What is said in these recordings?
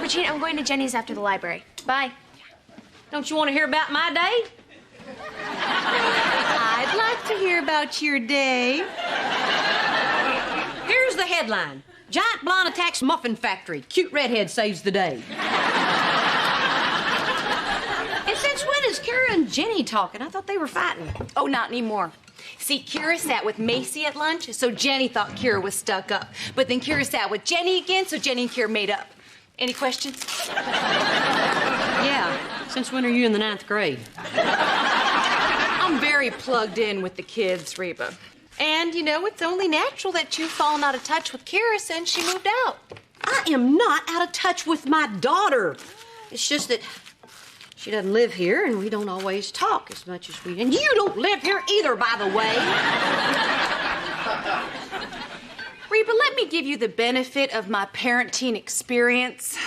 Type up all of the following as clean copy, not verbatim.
Jean, I'm going to Jenny's after the library. Bye. Don't you want to hear about my day? I'd like to hear about your day. Here's the headline. Giant blonde attacks muffin factory. Cute redhead saves the day. And since when is Kira and Jenny talking? I thought they were fighting. Oh, not anymore. See, Kira sat with Macy at lunch, so Jenny thought Kira was stuck up. But then Kira sat with Jenny again, so Jenny and Kira made up. Any questions? Yeah. Since when are you in the 9th grade? I'm very plugged in with the kids, Reba. And, you know, it's only natural that you've fallen out of touch with Kira since she moved out. I am not out of touch with my daughter. It's just that she doesn't live here, and we don't always talk as much as we... And you don't live here either, by the way. Reba, let me give you the benefit of my parenting experience.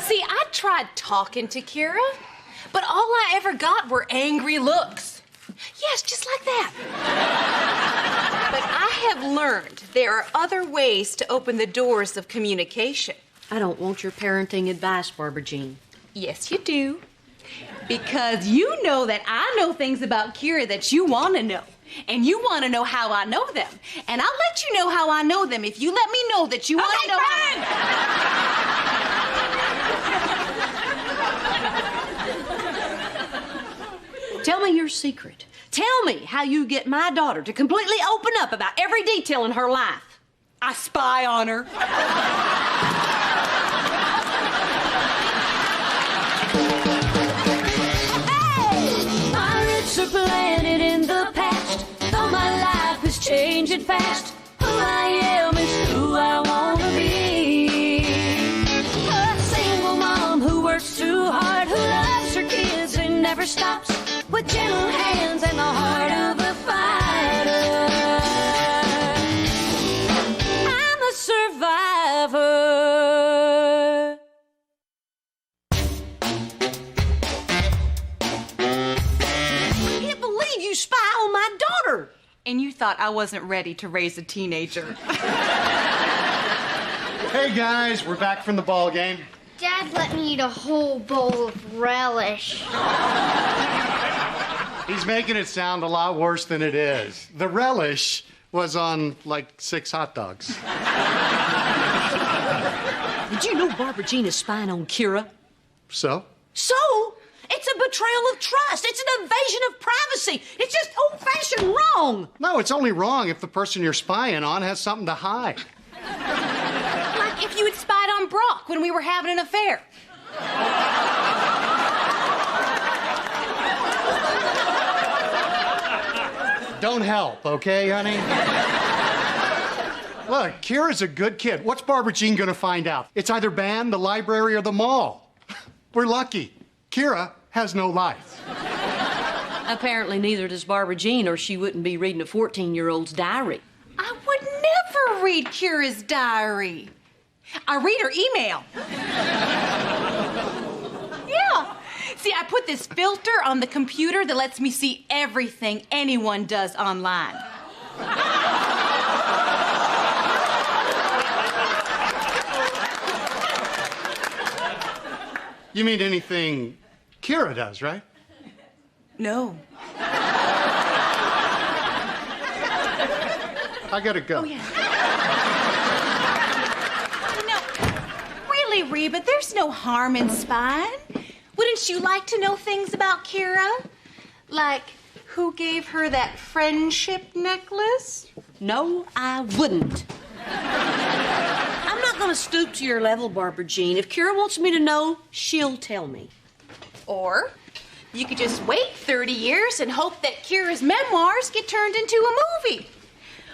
See, I tried talking to Kira, but all I ever got were angry looks. Yes, just like that. But I have learned there are other ways to open the doors of communication. I don't want your parenting advice, Barbara Jean. Yes, you do. Because you know that I know things about Kira that you want to know. And you want to know how I know them. And I'll let you know how I know them if you let me know that you want to know Tell me your secret. Tell me how you get my daughter to completely open up about every detail in her life. I spy on her. Pirates are planted in the past, though my life is changing fast. Who I am is who I want to be. A single mom who works too hard, who loves her kids and never stops, with gentle hands and the heart of a fighter. I'm a survivor. I can't believe you spy on my daughter. And you thought I wasn't ready to raise a teenager. Hey guys, we're back from the ball game. Dad let me eat a whole bowl of relish. He's making it sound a lot worse than it is. The relish was on like 6 hot dogs. Did you know Barbara Jean is spying on Kira? So? So? It's a betrayal of trust. It's an invasion of privacy. It's just old-fashioned wrong. No, it's only wrong if the person you're spying on has something to hide. Like if you had spied on Brock when we were having an affair. Don't help, okay, honey? Look, Kira's a good kid. What's Barbara Jean gonna find out? It's either band, the library, or the mall. We're lucky. Kira has no life. Apparently neither does Barbara Jean, or she wouldn't be reading a 14-year-old's diary. I would never read Kira's diary. I read her email. Yeah. See, I put this filter on the computer that lets me see everything anyone does online. You mean anything Kira does, right? No. I gotta go. Oh, yeah. No, really, Reba, there's no harm in spying. Wouldn't you like to know things about Kira? Like who gave her that friendship necklace? No, I wouldn't. I'm not going to stoop to your level, Barbara Jean. If Kira wants me to know, she'll tell me. Or you could just wait 30 years and hope that Kira's memoirs get turned into a movie,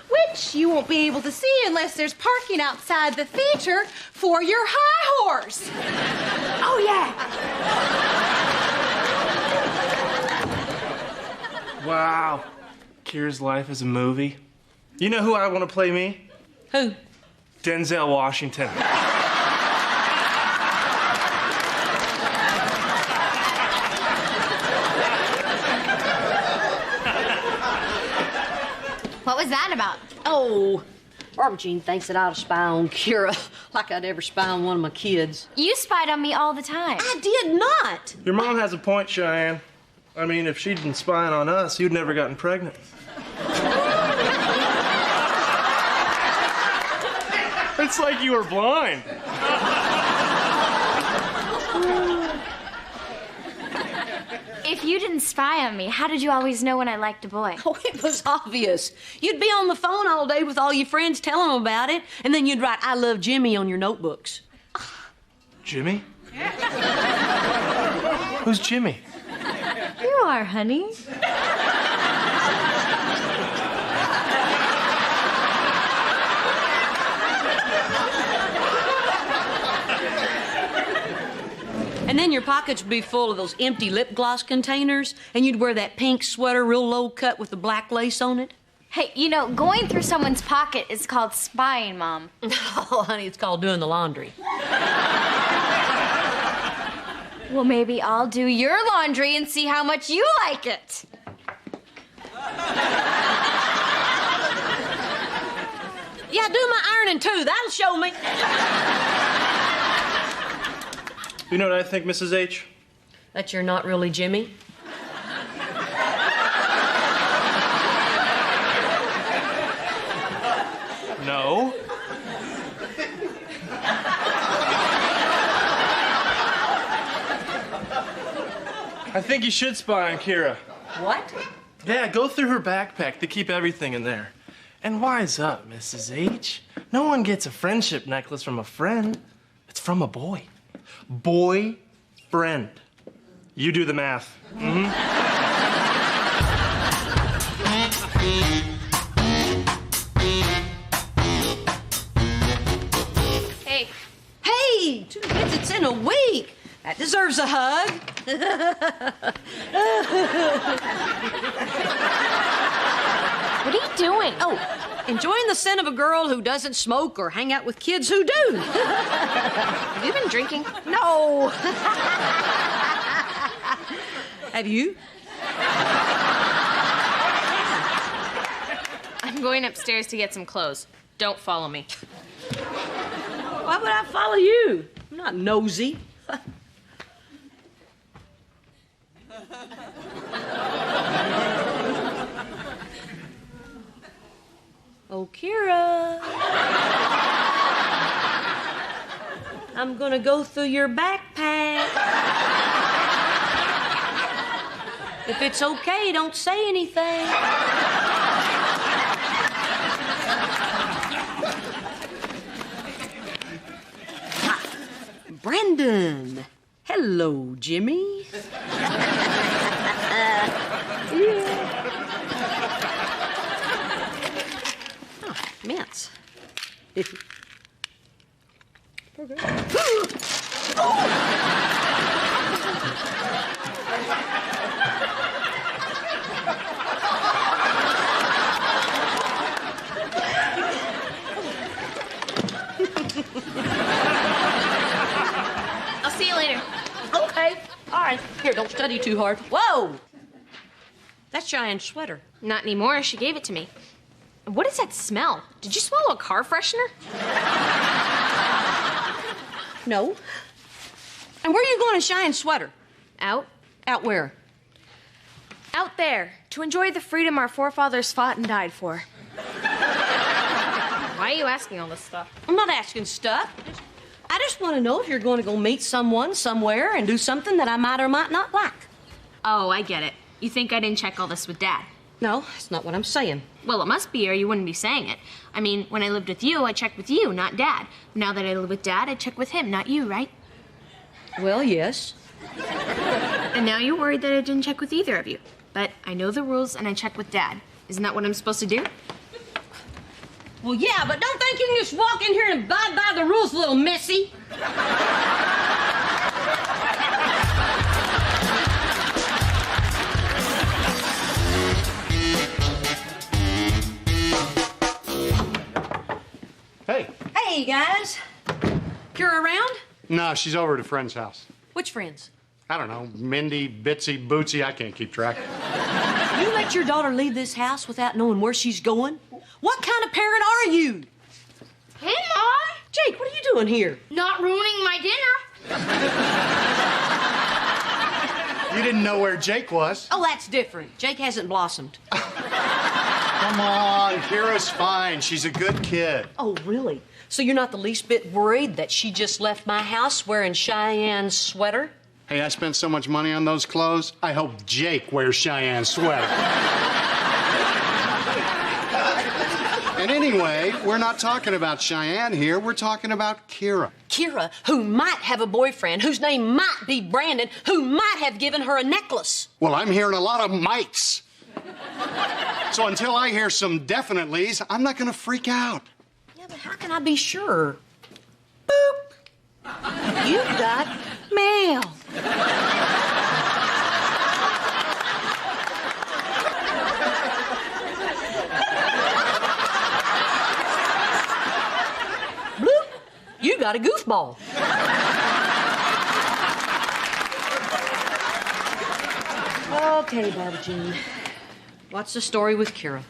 which you won't be able to see unless there's parking outside the theater for your high horse. Oh, yeah. Wow. Kira's life is a movie. You know who I want to play me? Who? Denzel Washington. What was that about? Oh, Barbara Jean thinks that I ought to spy on Kira like I'd ever spy on one of my kids. You spied on me all the time. I did not. Your mom has a point, Cheyenne. I mean, if she'd been spying on us, you'd never gotten pregnant. It's like you were blind. If you didn't spy on me, how did you always know when I liked a boy? Oh, it was obvious. You'd be on the phone all day with all your friends telling them about it, and then you'd write, "I love Jimmy" on your notebooks. Jimmy? Who's Jimmy? You are, honey. And then your pockets would be full of those empty lip gloss containers, and you'd wear that pink sweater real low cut with the black lace on it. Hey, you know, going through someone's pocket is called spying, Mom. Oh, honey, it's called doing the laundry. Well, maybe I'll do your laundry and see how much you like it. Yeah, do my ironing too. That'll show me. You know what I think, Mrs. H? That you're not really Jimmy. No. I think you should spy on Kira. What? Yeah, go through her backpack to keep everything in there. And wise up, Mrs. H. No one gets a friendship necklace from a friend. It's from a boy. Boy friend. You do the math. Mm-hmm. Hey. Hey, 2 visits in a week. That deserves a hug. What are you doing? Oh, enjoying the scent of a girl who doesn't smoke or hang out with kids who do. Have you been drinking? No. Have you? I'm going upstairs to get some clothes. Don't follow me. Why would I follow you? I'm not nosy. Oh, Kira. I'm gonna go through your backpack. If it's okay, don't say anything. Brandon. Hello, Jimmy. Oh, mints. I'll see you later. Okay. All right. Here, don't study too hard. Whoa! That's Cheyenne's sweater. Not anymore. She gave it to me. What is that smell? Did you swallow a car freshener? No. And where are you going in Cheyenne's sweater? Out? Out where? Out there. To enjoy the freedom our forefathers fought and died for. Why are you asking all this stuff? I'm not asking stuff. I just want to know if you're going to go meet someone somewhere and do something that I might or might not like. Oh, I get it. You think I didn't check all this with Dad? No, that's not what I'm saying. Well, it must be, or you wouldn't be saying it. I mean, when I lived with you, I checked with you, not Dad. Now that I live with Dad, I check with him, not you, right? Well, yes. And now you're worried that I didn't check with either of you. But I know the rules, and I check with Dad. Isn't that what I'm supposed to do? Well, yeah, but don't think you can just walk in here and abide by the rules, little missy. Hey. Hey, guys. Kira around? No, she's over at a friend's house. Which friends? I don't know, Mindy, Bitsy, Bootsy, I can't keep track. You let your daughter leave this house without knowing where she's going? What kind of parent are you? doing here? Not ruining my dinner. You didn't know where Jake was. Oh, that's different. Jake hasn't blossomed. Come on, Kira's fine. She's a good kid. Oh, really? So you're not the least bit worried that she just left my house wearing Cheyenne's sweater? Hey, I spent so much money on those clothes. I hope Jake wears Cheyenne's sweater. And anyway, we're not talking about Cheyenne here. We're talking about Kira. Kira, who might have a boyfriend, whose name might be Brandon, who might have given her a necklace. Well, I'm hearing a lot of mights. So until I hear some definitely's, I'm not going to freak out. Yeah, but how can I be sure? Boop. You've got mail. Bloop. You got a goofball. Okay, Barbara Jean. What's the story with Kira?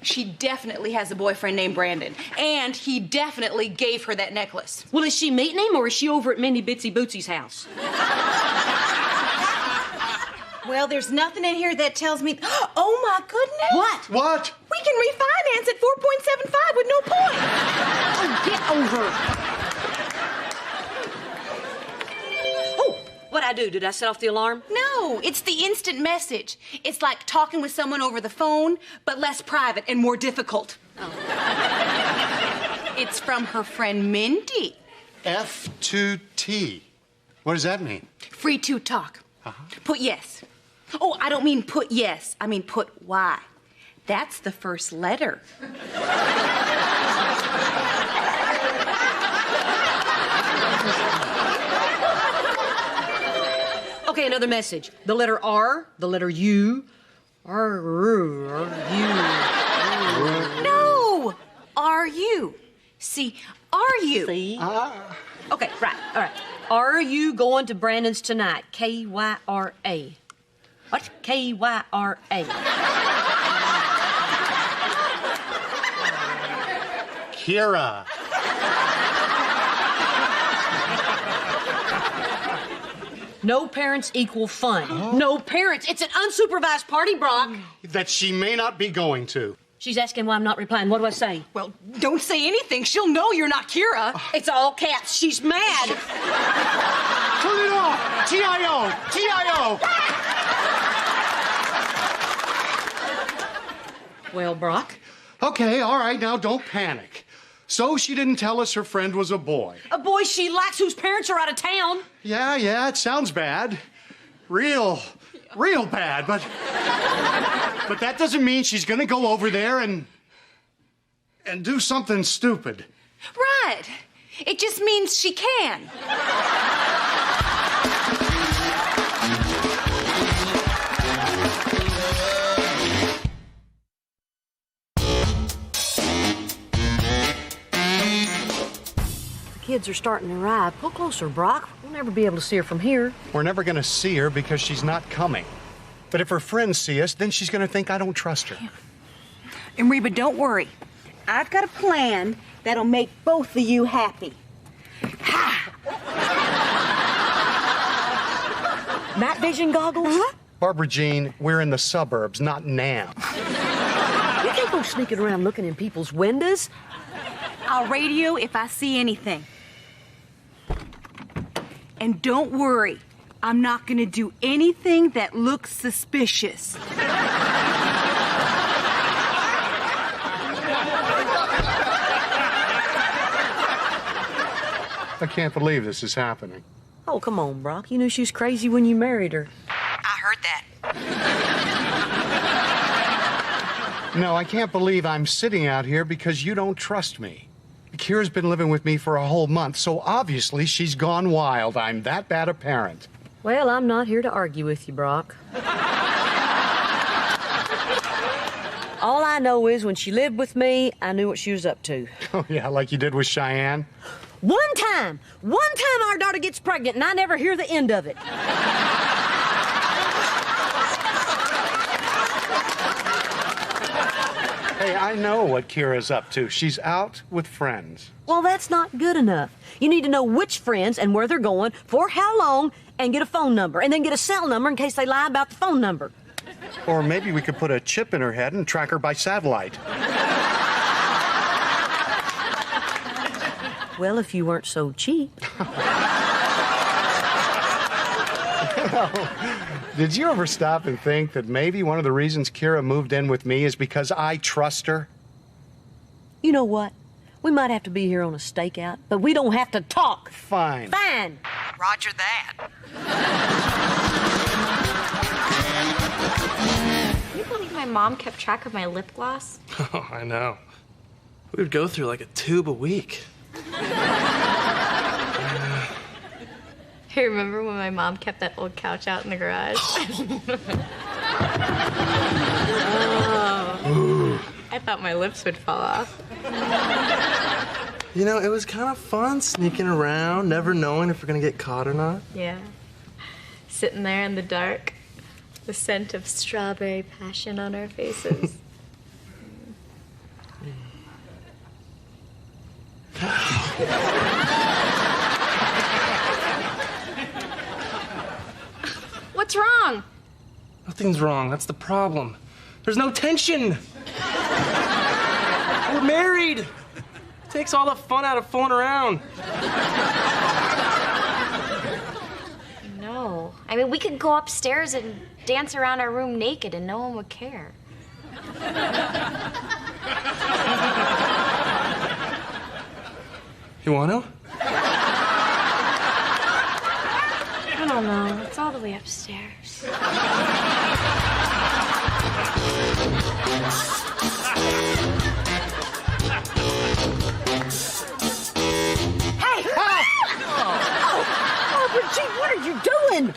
She definitely has a boyfriend named Brandon, and he definitely gave her that necklace. Well, is she meeting him, or is she over at Minnie Bitsy Bootsy's house? Well, there's nothing in here that tells me... Oh, my goodness. What? What? We can refinance at 4.75 with no point. Oh, get over. Oh, what'd I do? Did I set off the alarm? No, it's the instant message. It's like talking with someone over the phone, but less private and more difficult. Oh. It's from her friend Mindy. F2T. What does that mean? Free to talk. Put yes. Oh, I don't mean put yes. I mean put Y. That's the first letter. Okay, another message. The letter R, the letter U. R, U. No! Are you? See, are you? See? Okay, right, all right. Are you going to Brandon's tonight? K-Y-R-A. What? K-Y-R-A. Kira. No parents equal fun. No parents. It's an unsupervised party, Brock. That she may not be going to. She's asking why I'm not replying. What do I say? Well, don't say anything. She'll know you're not Kira. It's all caps. She's mad. Turn it off! T-I-O! T-I-O! Well, Brock? Okay, all right, now don't panic. So she didn't tell us her friend was a boy. A boy she likes whose parents are out of town. Yeah, it sounds bad. Real bad, but that doesn't mean she's gonna go over there and do something stupid. Right. It just means she can. Kids are starting to arrive. Pull closer, Brock. We'll never be able to see her from here. We're never gonna see her because she's not coming. But if her friends see us, then she's gonna think I don't trust her. And Reba, don't worry. I've got a plan that'll make both of you happy. Night vision goggles? Barbara Jean, we're in the suburbs, not Nam. You can't go sneaking around looking in people's windows. I'll radio if I see anything. And don't worry, I'm not gonna do anything that looks suspicious. I can't believe this is happening. Oh, come on, Brock. You knew she was crazy when you married her. I heard that. No, I can't believe I'm sitting out here because you don't trust me. Kira's been living with me for a whole month, so obviously she's gone wild. I'm that bad a parent. Well, I'm not here to argue with you, Brock. All I know is when she lived with me, I knew what she was up to. Oh, yeah, like you did with Cheyenne? One time our daughter gets pregnant, and I never hear the end of it. Hey, I know what Kira's up to. She's out with friends. Well, that's not good enough. You need to know which friends and where they're going, for how long, and get a phone number, and then get a cell number in case they lie about the phone number. Or maybe we could put a chip in her head and track her by satellite. Well, if you weren't so cheap. Did you ever stop and think that maybe one of the reasons Kira moved in with me is because I trust her? You know what? We might have to be here on a stakeout, but we don't have to talk. Fine. Fine. Roger that. Can you believe my mom kept track of my lip gloss? Oh, I know. We would go through like a tube a week. Hey, remember when my mom kept that old couch out in the garage? Oh. I thought my lips would fall off. You know, it was kind of fun sneaking around, never knowing if we're gonna get caught or not. Yeah. Sitting there in the dark, the scent of strawberry passion on our faces. What's wrong? Nothing's wrong. That's the problem. There's no tension. We're married. It takes all the fun out of fooling around. No. I mean, we could go upstairs and dance around our room naked and no one would care. You want to? I don't know. It's all the way upstairs. Gee, what are you doing?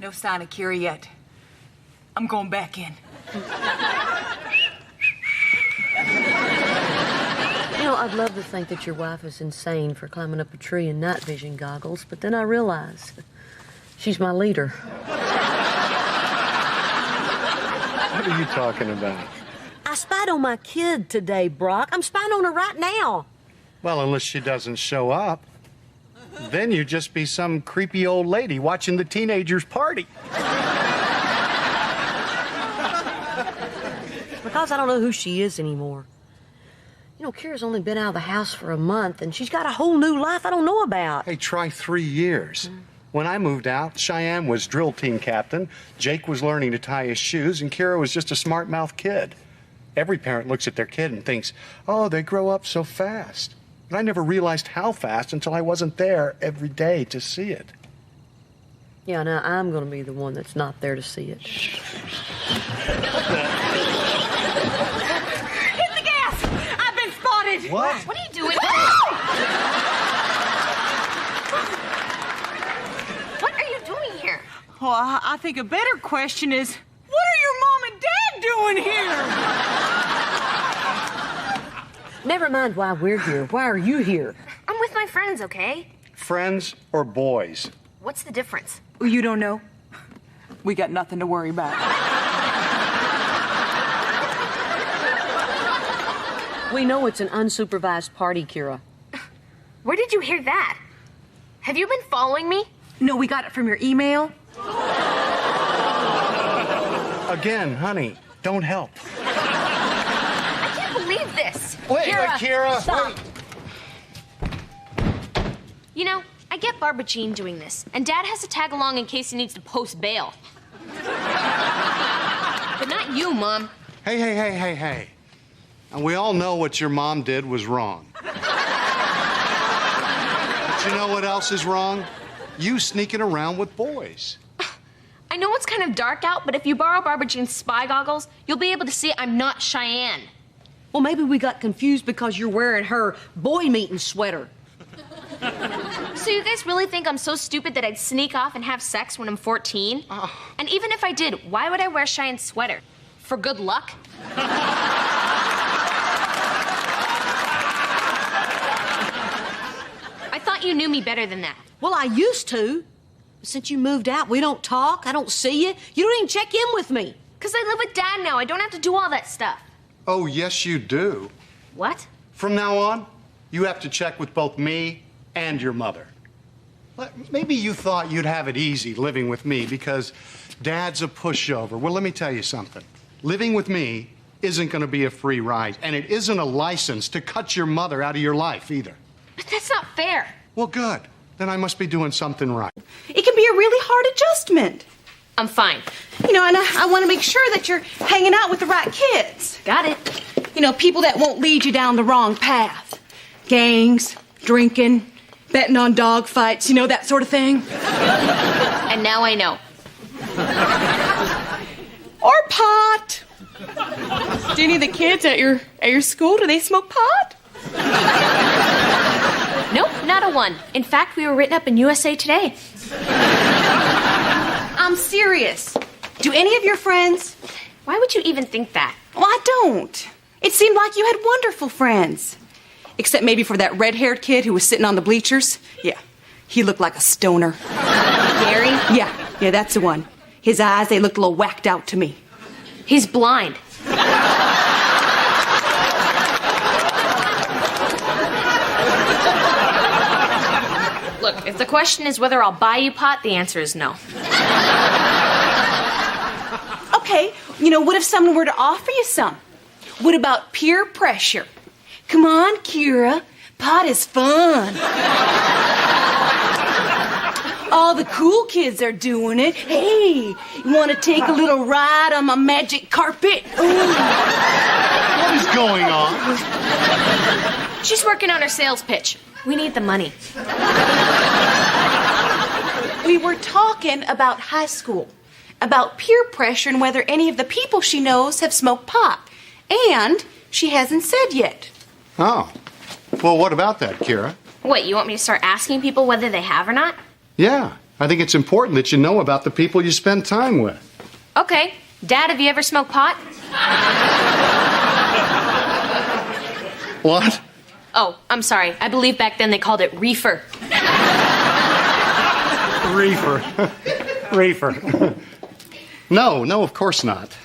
No sign of Kira yet. I'm going back in. You know, I'd love to think that your wife is insane for climbing up a tree in night vision goggles, but then I realize she's my leader. What are you talking about? I spied on my kid today, Brock. I'm spying on her right now. Well, unless she doesn't show up. Then you'd just be some creepy old lady watching the teenagers party. Because I don't know who she is anymore. You know, Kira's only been out of the house for a month, and she's got a whole new life I don't know about. Hey, try 3 years. When I moved out, Cheyenne was drill team captain, Jake was learning to tie his shoes, and Kira was just a smart-mouthed kid. Every parent looks at their kid and thinks, oh, they grow up so fast. But I never realized how fast until I wasn't there every day to see it. Yeah, now I'm going to be the one that's not there to see it. Hit the gas! I've been spotted! What? What are you doing? What are you doing here? Well, I think a better question is, what are your mom and dad doing here? Never mind why we're here. Why are you here? I'm with my friends, okay? Friends or boys? What's the difference? You don't know? We got nothing to worry about. We know it's an unsupervised party, Kira. Where did you hear that? Have you been following me? No, we got it from your email. Again, honey, don't help. I can't believe this. Wait, Kira. Stop. You know, I get Barbara Jean doing this, and Dad has to tag along in case he needs to post bail. But not you, Mom. Hey. And we all know what your mom did was wrong. But you know what else is wrong? You sneaking around with boys. I know it's kind of dark out, but if you borrow Barbara Jean's spy goggles, you'll be able to see I'm not Cheyenne. Well, maybe we got confused because you're wearing her boy meeting sweater. So you guys really think I'm so stupid that I'd sneak off and have sex when I'm 14? And even if I did, why would I wear Cheyenne's sweater? For good luck? I thought you knew me better than that. Well, I used to. Since you moved out, we don't talk. I don't see you. You don't even check in with me. Because I live with Dad now. I don't have to do all that stuff. Oh, yes, you do. What? From now on, you have to check with both me and your mother. Maybe you thought you'd have it easy living with me because Dad's a pushover. Well, let me tell you something. Living with me isn't going to be a free ride, and it isn't a license to cut your mother out of your life either. But that's not fair. Well, good. Then I must be doing something right. It can be a really hard adjustment. I'm fine. And I want to make sure that you're hanging out with the right kids. Got it. People that won't lead you down the wrong path. Gangs, drinking, betting on dog fights, that sort of thing. And now I know. Or pot. Do any of the kids at your school, do they smoke pot? Nope, not a one. In fact, we were written up in USA Today. I'm serious. Do any of your friends? Why would you even think that? Well, I don't. It seemed like you had wonderful friends. Except maybe for that red-haired kid who was sitting on the bleachers. Yeah, he looked like a stoner. Gary? Yeah, that's the one. His eyes, they looked a little whacked out to me. He's blind. Look, if the question is whether I'll buy you pot, the answer is no. Okay, what if someone were to offer you some? What about peer pressure? Come on, Kira. Pot is fun. All the cool kids are doing it. Hey, you want to take a little ride on my magic carpet? Ooh. What is going on? She's working on her sales pitch. We need the money. We were talking about high school, about peer pressure and whether any of the people she knows have smoked pot. And she hasn't said yet. Oh. Well, what about that, Kira? What, you want me to start asking people whether they have or not? Yeah. I think it's important that you know about the people you spend time with. Okay. Dad, have you ever smoked pot? What? Oh, I'm sorry. I believe back then they called it reefer. Reefer. Reefer. No, of course not.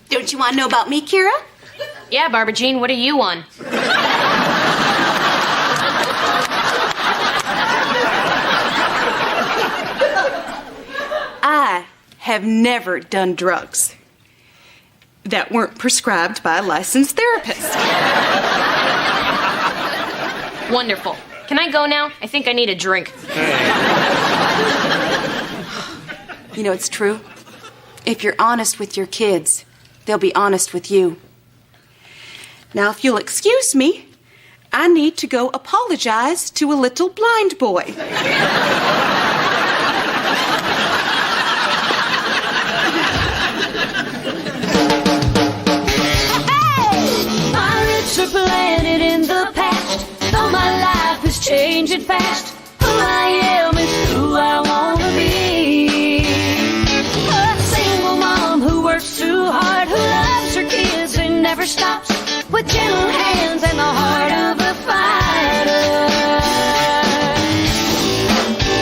Don't you want to know about me, Kira? Yeah, Barbara Jean, what are you on? I have never done drugs that weren't prescribed by a licensed therapist. Wonderful. Can I go now? I think I need a drink. It's true. If you're honest with your kids, they'll be honest with you. Now, if you'll excuse me, I need to go apologize to a little blind boy. Pirates are planted in the past, though my life is changing fast. Who I am is who I wanna be. A single mom who works too hard, who loves her kids and never stops, with gentle hands and the heart of a fighter.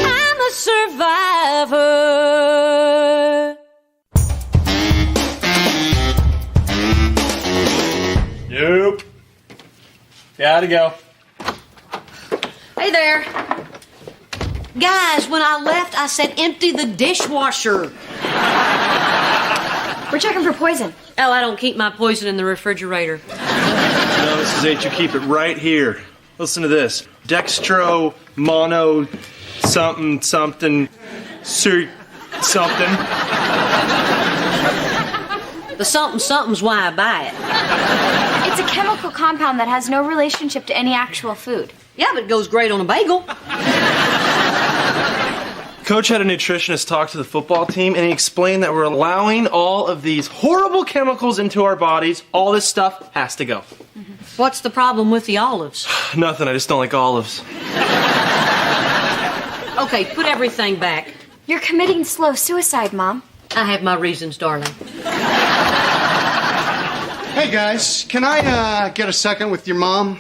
I'm a survivor. Nope. Gotta go. Hey there. Guys, when I left, I said empty the dishwasher. We're checking for poison. Oh, I don't keep my poison in the refrigerator. No, Mrs. H, you keep it right here. Listen to this. Dextro, mono, something, something, something. The something's why I buy it. It's a chemical compound that has no relationship to any actual food. Yeah, but it goes great on a bagel. Coach had a nutritionist talk to the football team, and he explained that we're allowing all of these horrible chemicals into our bodies. All this stuff has to go. What's the problem with the olives? Nothing, I just don't like olives. Okay, put everything back. You're committing slow suicide, Mom. I have my reasons, darling. Hey, guys, can I get a second with your mom?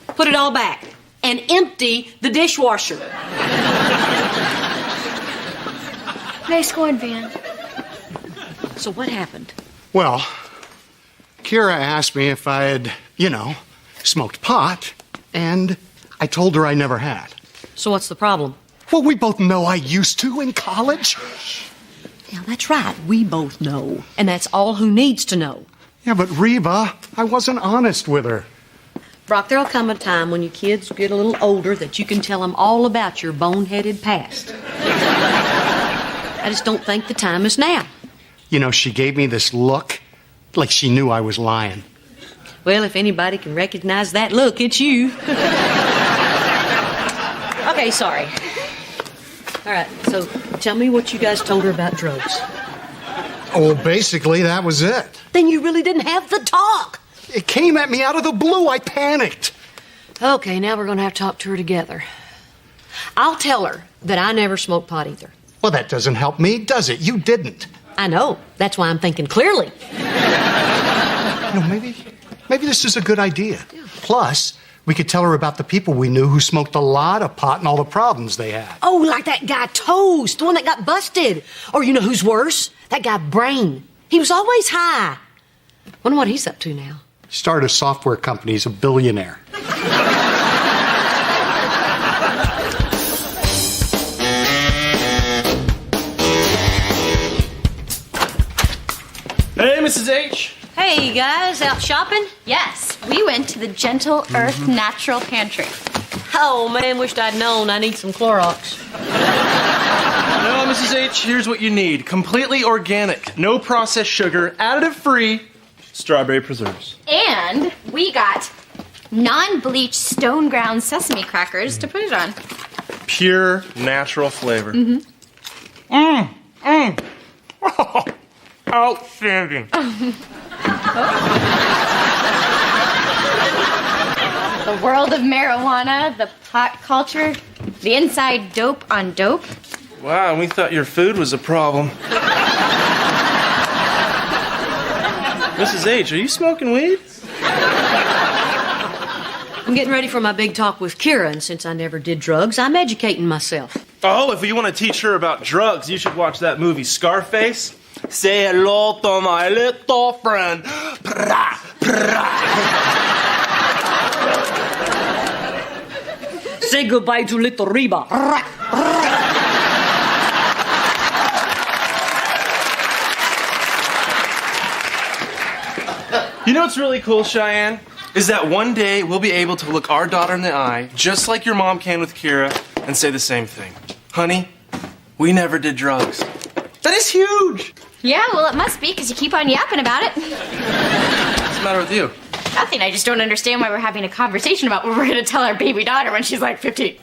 Put it all back and empty the dishwasher. Nice going, Van. So what happened? Well, Kira asked me if I had, smoked pot, and I told her I never had. So what's the problem? Well, we both know I used to in college. Yeah, that's right. We both know. And that's all who needs to know. Yeah, but Reba, I wasn't honest with her. Brock, there'll come a time when your kids get a little older that you can tell them all about your boneheaded past. I just don't think the time is now. She gave me this look like she knew I was lying. Well, if anybody can recognize that look, it's you. Okay, sorry. All right, so tell me what you guys told her about drugs. Oh, basically, that was it. Then you really didn't have the talk. It came at me out of the blue. I panicked. Okay, now we're going to have to talk to her together. I'll tell her that I never smoked pot either. Well, that doesn't help me, does it? You didn't. I know. That's why I'm thinking clearly. Maybe this is a good idea. Yeah. Plus, we could tell her about the people we knew who smoked a lot of pot and all the problems they had. Oh, like that guy Toast, the one that got busted. Or you know who's worse? That guy Brain. He was always high. Wonder what he's up to now. He started a software company. He's a billionaire. Hey, Mrs. H. Hey, you guys, out shopping? Yes, we went to the Gentle Earth Natural Pantry. Oh, man, wished I'd known. I need some Clorox. No, Mrs. H, here's what you need. Completely organic, no processed sugar, additive-free, strawberry preserves. And we got non-bleached stone ground sesame crackers to put it on. Pure natural flavor. Oh, outstanding. The world of marijuana, the pot culture, the inside dope on dope. Wow, we thought your food was a problem. Mrs. H, are you smoking weed? I'm getting ready for my big talk with Kira, and since I never did drugs, I'm educating myself. Oh, if you want to teach her about drugs, you should watch that movie Scarface. Say hello to my little friend. Pra, pra. Say goodbye to little Reba. You know what's really cool, Cheyenne? Is that one day we'll be able to look our daughter in the eye, just like your mom can with Kira, and say the same thing. Honey, we never did drugs. That is huge! Yeah, well, it must be, because you keep on yapping about it. What's the matter with you? Nothing. I just don't understand why we're having a conversation about what we're going to tell our baby daughter when she's like 15.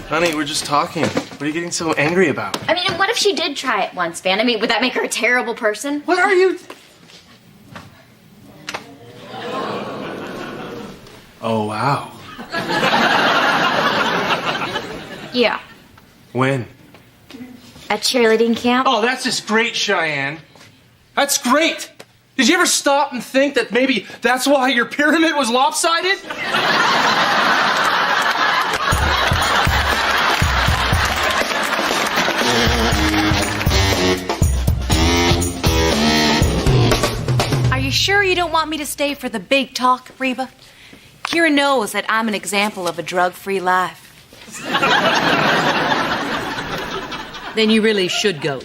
Honey, we're just talking. What are you getting so angry about? I mean, and what if she did try it once, Van? I mean, would that make her a terrible person? What are you... Oh, wow. Yeah. When? At cheerleading camp? Oh, that's just great, Cheyenne. That's great. Did you ever stop and think that maybe that's why your pyramid was lopsided? Are you sure you don't want me to stay for the big talk, Reba? Kira knows that I'm an example of a drug-free life. Then you really should go.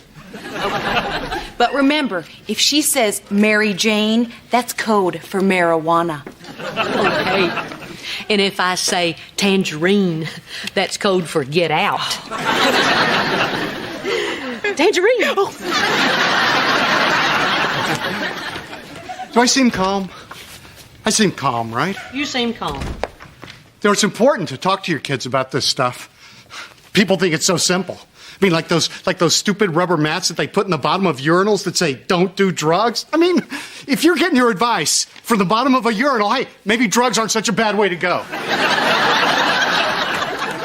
But remember, if she says Mary Jane, that's code for marijuana. Okay. And if I say tangerine, that's code for get out. Tangerine. Oh. Do I seem calm? I seem calm, right? You seem calm. It's important to talk to your kids about this stuff. People think it's so simple. I mean, like those stupid rubber mats that they put in the bottom of urinals that say, don't do drugs. I mean, if you're getting your advice from the bottom of a urinal, hey, maybe drugs aren't such a bad way to go.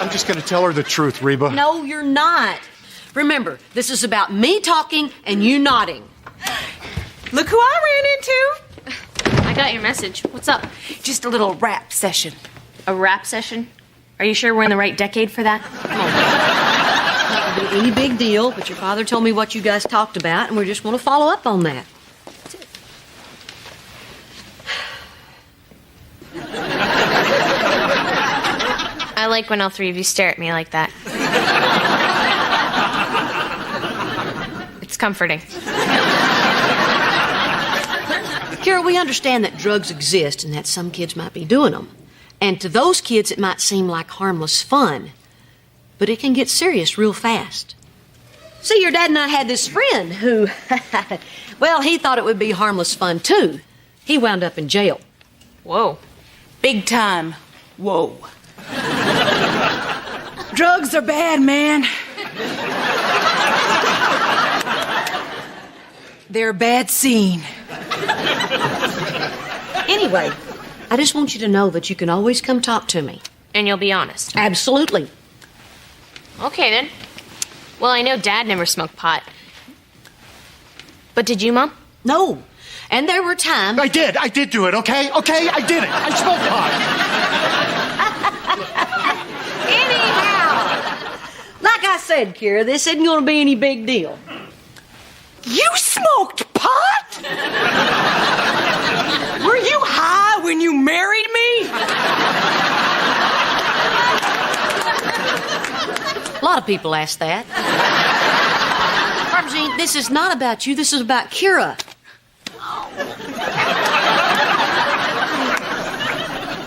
I'm just going to tell her the truth, Reba. No, you're not. Remember, this is about me talking and you nodding. Look who I ran into. I got your message. What's up? Just a little rap session. A rap session? Are you sure we're in the right decade for that? Come on. Not gonna be any big deal, but your father told me what you guys talked about, and we just want to follow up on that. like when all three of you stare at me like that. It's comforting. Kira, we understand that drugs exist and that some kids might be doing them. And to those kids, it might seem like harmless fun. But it can get serious real fast. See, your dad and I had this friend who, well, he thought it would be harmless fun, too. He wound up in jail. Whoa. Big time. Whoa. Drugs are bad, man. They're a bad scene. Anyway, I just want you to know that you can always come talk to me. And you'll be honest. Absolutely. Okay, then. Well, I know Dad never smoked pot. But did you, Mom? No. And there were times... I did do it, okay? Okay, I did it. I smoked pot. Anyhow, like I said, Kira, this isn't going to be any big deal. You smoked pot? Were you high when you married me? A lot of people ask that. Barbara Jean, this is not about you. This is about Kira.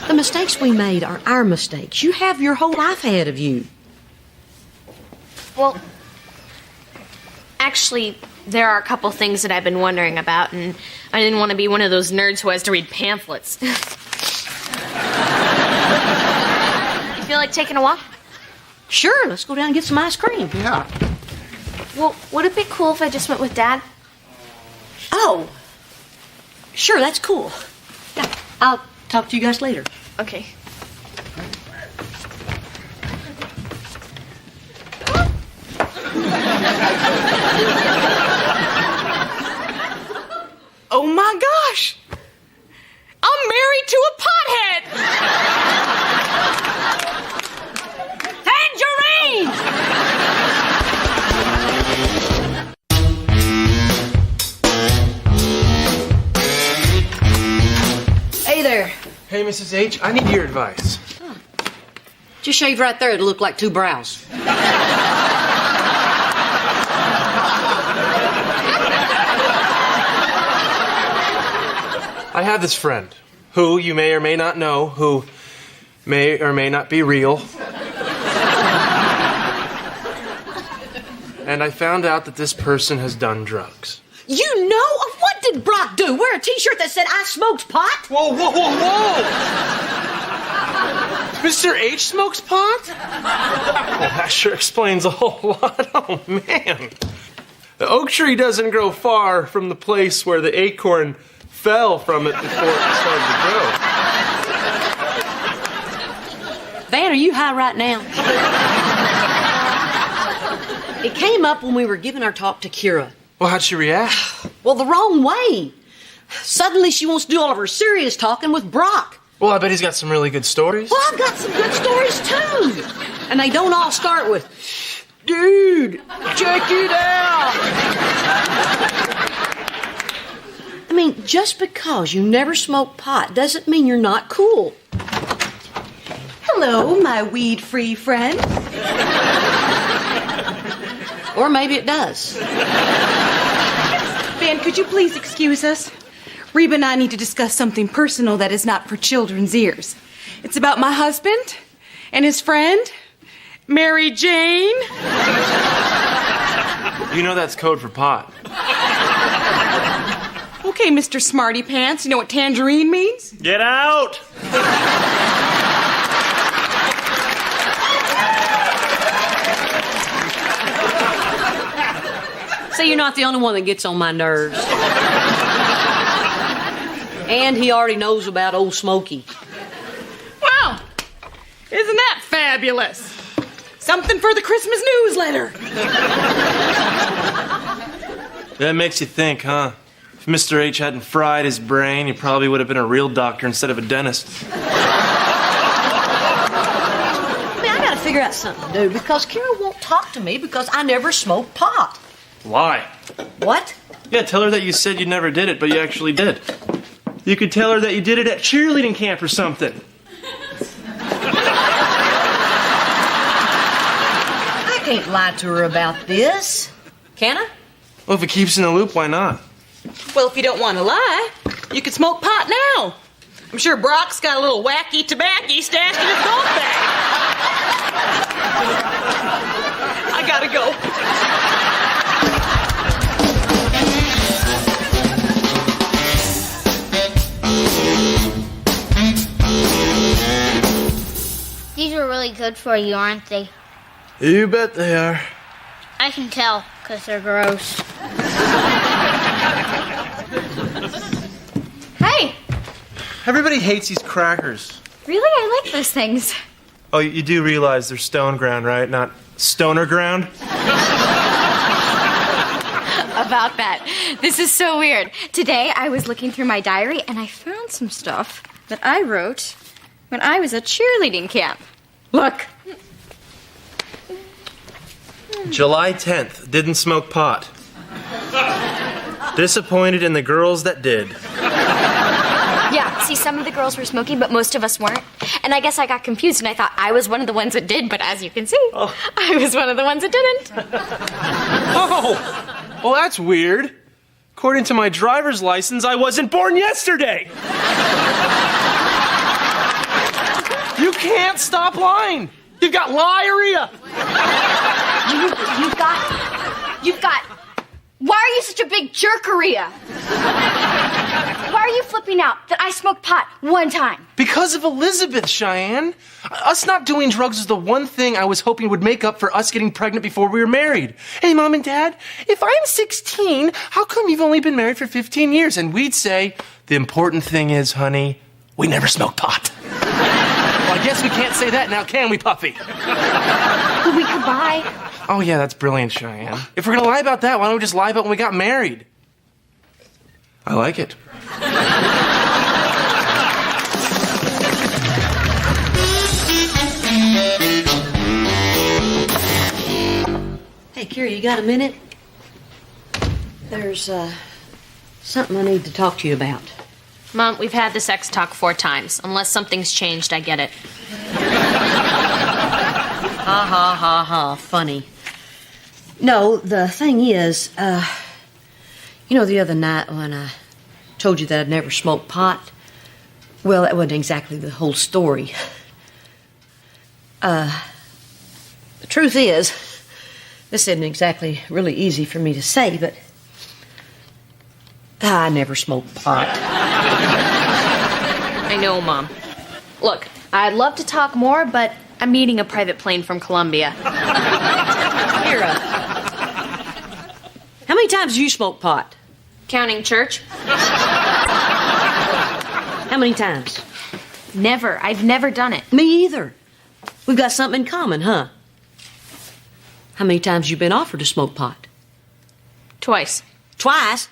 The mistakes we made are our mistakes. You have your whole life ahead of you. Well, actually, there are a couple things that I've been wondering about, and I didn't want to be one of those nerds who has to read pamphlets. You feel like taking a walk? Sure, let's go down and get some ice cream. Yeah. Well, would it be cool if I just went with Dad? Oh, sure, that's cool. Yeah, I'll talk to you guys later. Okay. Oh my gosh! I'm married to a pothead! Tangerine! Hey there. Hey, Mrs. H, I need your advice. Just shave right there. It'll look like two brows. I have this friend who you may or may not know, who may or may not be real. And I found out that this person has done drugs. You know? What did Brock do? Wear a t-shirt that said, I smoked pot? Whoa, whoa, whoa, whoa! Mr. H smokes pot? Well, that sure explains a whole lot. Oh, man. The oak tree doesn't grow far from the place where the acorn fell from it before it started to grow. Van, are you high right now? It came up when we were giving our talk to Kira. Well, how'd she react? Well, the wrong way. Suddenly she wants to do all of her serious talking with Brock. Well, I bet he's got some really good stories. Well, I've got some good stories, too. And they don't all start with, dude, check it out. I mean, just because you never smoked pot doesn't mean you're not cool. Hello, my weed-free friend. Or maybe it does. Ben, could you please excuse us? Reba and I need to discuss something personal that is not for children's ears. It's about my husband and his friend, Mary Jane. You know that's code for pot. Okay, Mr. Smarty Pants, you know what tangerine means? Get out! So you're not the only one that gets on my nerves. And he already knows about old Smokey. Well, isn't that fabulous? Something for the Christmas newsletter. That makes you think, huh? If Mr. H hadn't fried his brain, he probably would have been a real doctor instead of a dentist. I mean, I gotta figure out something to do because Kira won't talk to me because I never smoked pot. Why? What? Yeah, tell her that you said you never did it, but you actually did. You could tell her that you did it at cheerleading camp or something. can't lie to her about this. Can I? Well, if it keeps in the loop, why not? Well, if you don't want to lie, you could smoke pot now. I'm sure Brock's got a little wacky tobacco stashed in his golf bag. I gotta go. These are really good for you, aren't they? You bet they are. I can tell, because they're gross. Hey, Everybody hates these crackers. really? I like those things. Oh, you do realize they're stone ground, right? Not stoner ground? About that. This is so weird. Today, I was looking through my diary, and I found some stuff that I wrote when I was at cheerleading camp. Look. July 10th, didn't smoke pot. Disappointed in the girls that did. Yeah, see, some of the girls were smoking, but most of us weren't. And I guess I got confused, and I thought I was one of the ones that did, but as you can see, I was one of the ones that didn't. Oh! Well, that's weird. According to my driver's license, I wasn't born yesterday. You can't stop lying. You've got liarrhea. You've got. Why are you such a big jerkeria? Why are you flipping out that I smoked pot one time? Because of Elizabeth, Cheyenne. Us not doing drugs is the one thing I was hoping would make up for us getting pregnant before we were married. Hey, Mom and Dad, if I'm 16, how come you've only been married for 15 years? And we'd say, the important thing is, honey, we never smoked pot. Well, I guess we can't say that now, can we, Puffy? We could buy. Oh, yeah, that's brilliant, Cheyenne. If we're gonna lie about that, why don't we just lie about when we got married? I like it. Hey, Kira, you got a minute? There's, something I need to talk to you about. Mom, we've had the sex talk 4 times. Unless something's changed, I get it. Ha, ha, ha, ha. Funny. No, the thing is, you know, the other night when I told you that I'd never smoked pot, well, that wasn't exactly the whole story. The truth is, this isn't exactly really easy for me to say, but I never smoked pot. I know, Mom. Look, I'd love to talk more, but I'm meeting a private plane from Colombia. Kira, how many times do you smoke pot? Counting church? How many times? Never. I've never done it. Me either. We've got something in common, huh? How many times you been offered to smoke pot? Twice. Twice?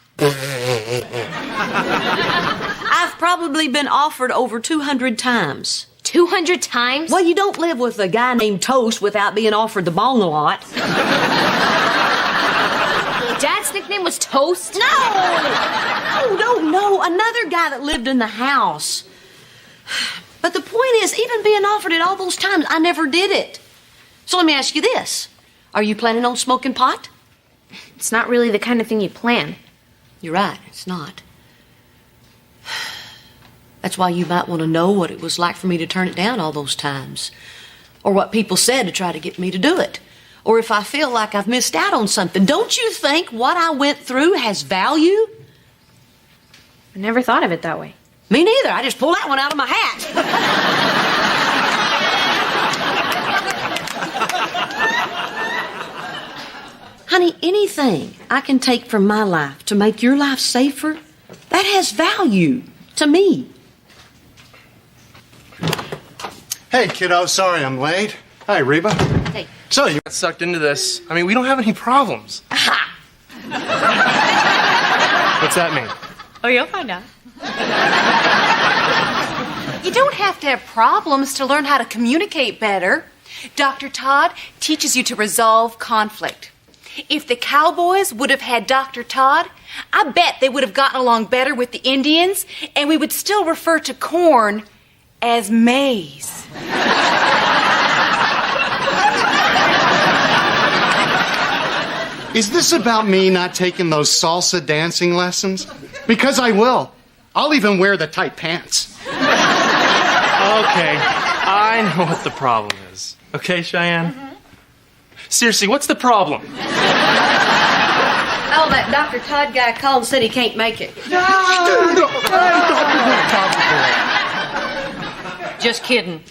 I've probably been offered over 200 times. 200 times? Well, you don't live with a guy named Toast without being offered the bong a lot. Dad's nickname was Toast? No! No. Another guy that lived in the house. But the point is, even being offered it all those times, I never did it. So let me ask you this. Are you planning on smoking pot? It's not really the kind of thing you plan. You're right, it's not. That's why you might want to know what it was like for me to turn it down all those times. Or what people said to try to get me to do it. Or if I feel like I've missed out on something. Don't you think what I went through has value? I never thought of it that way. Me neither. I just pulled that one out of my hat. Honey, anything I can take from my life to make your life safer, that has value to me. Hey, kiddo, sorry I'm late. Hi, Reba. Hey. So you Got sucked into this. I mean, we don't have any problems. What's that mean? Oh, you'll find out. You don't have to have problems to learn how to communicate better. Dr. Todd teaches you to resolve conflict. If the cowboys would have had Dr. Todd, I bet they would have gotten along better with the Indians, and we would still refer to corn as maize. Is this about me not taking those salsa dancing lessons? Because I will. I'll even wear the tight pants. Okay, I know what the problem is. Okay, Cheyenne? Seriously, what's the problem? Oh, that Dr. Todd guy called and said he can't make it. Just kidding.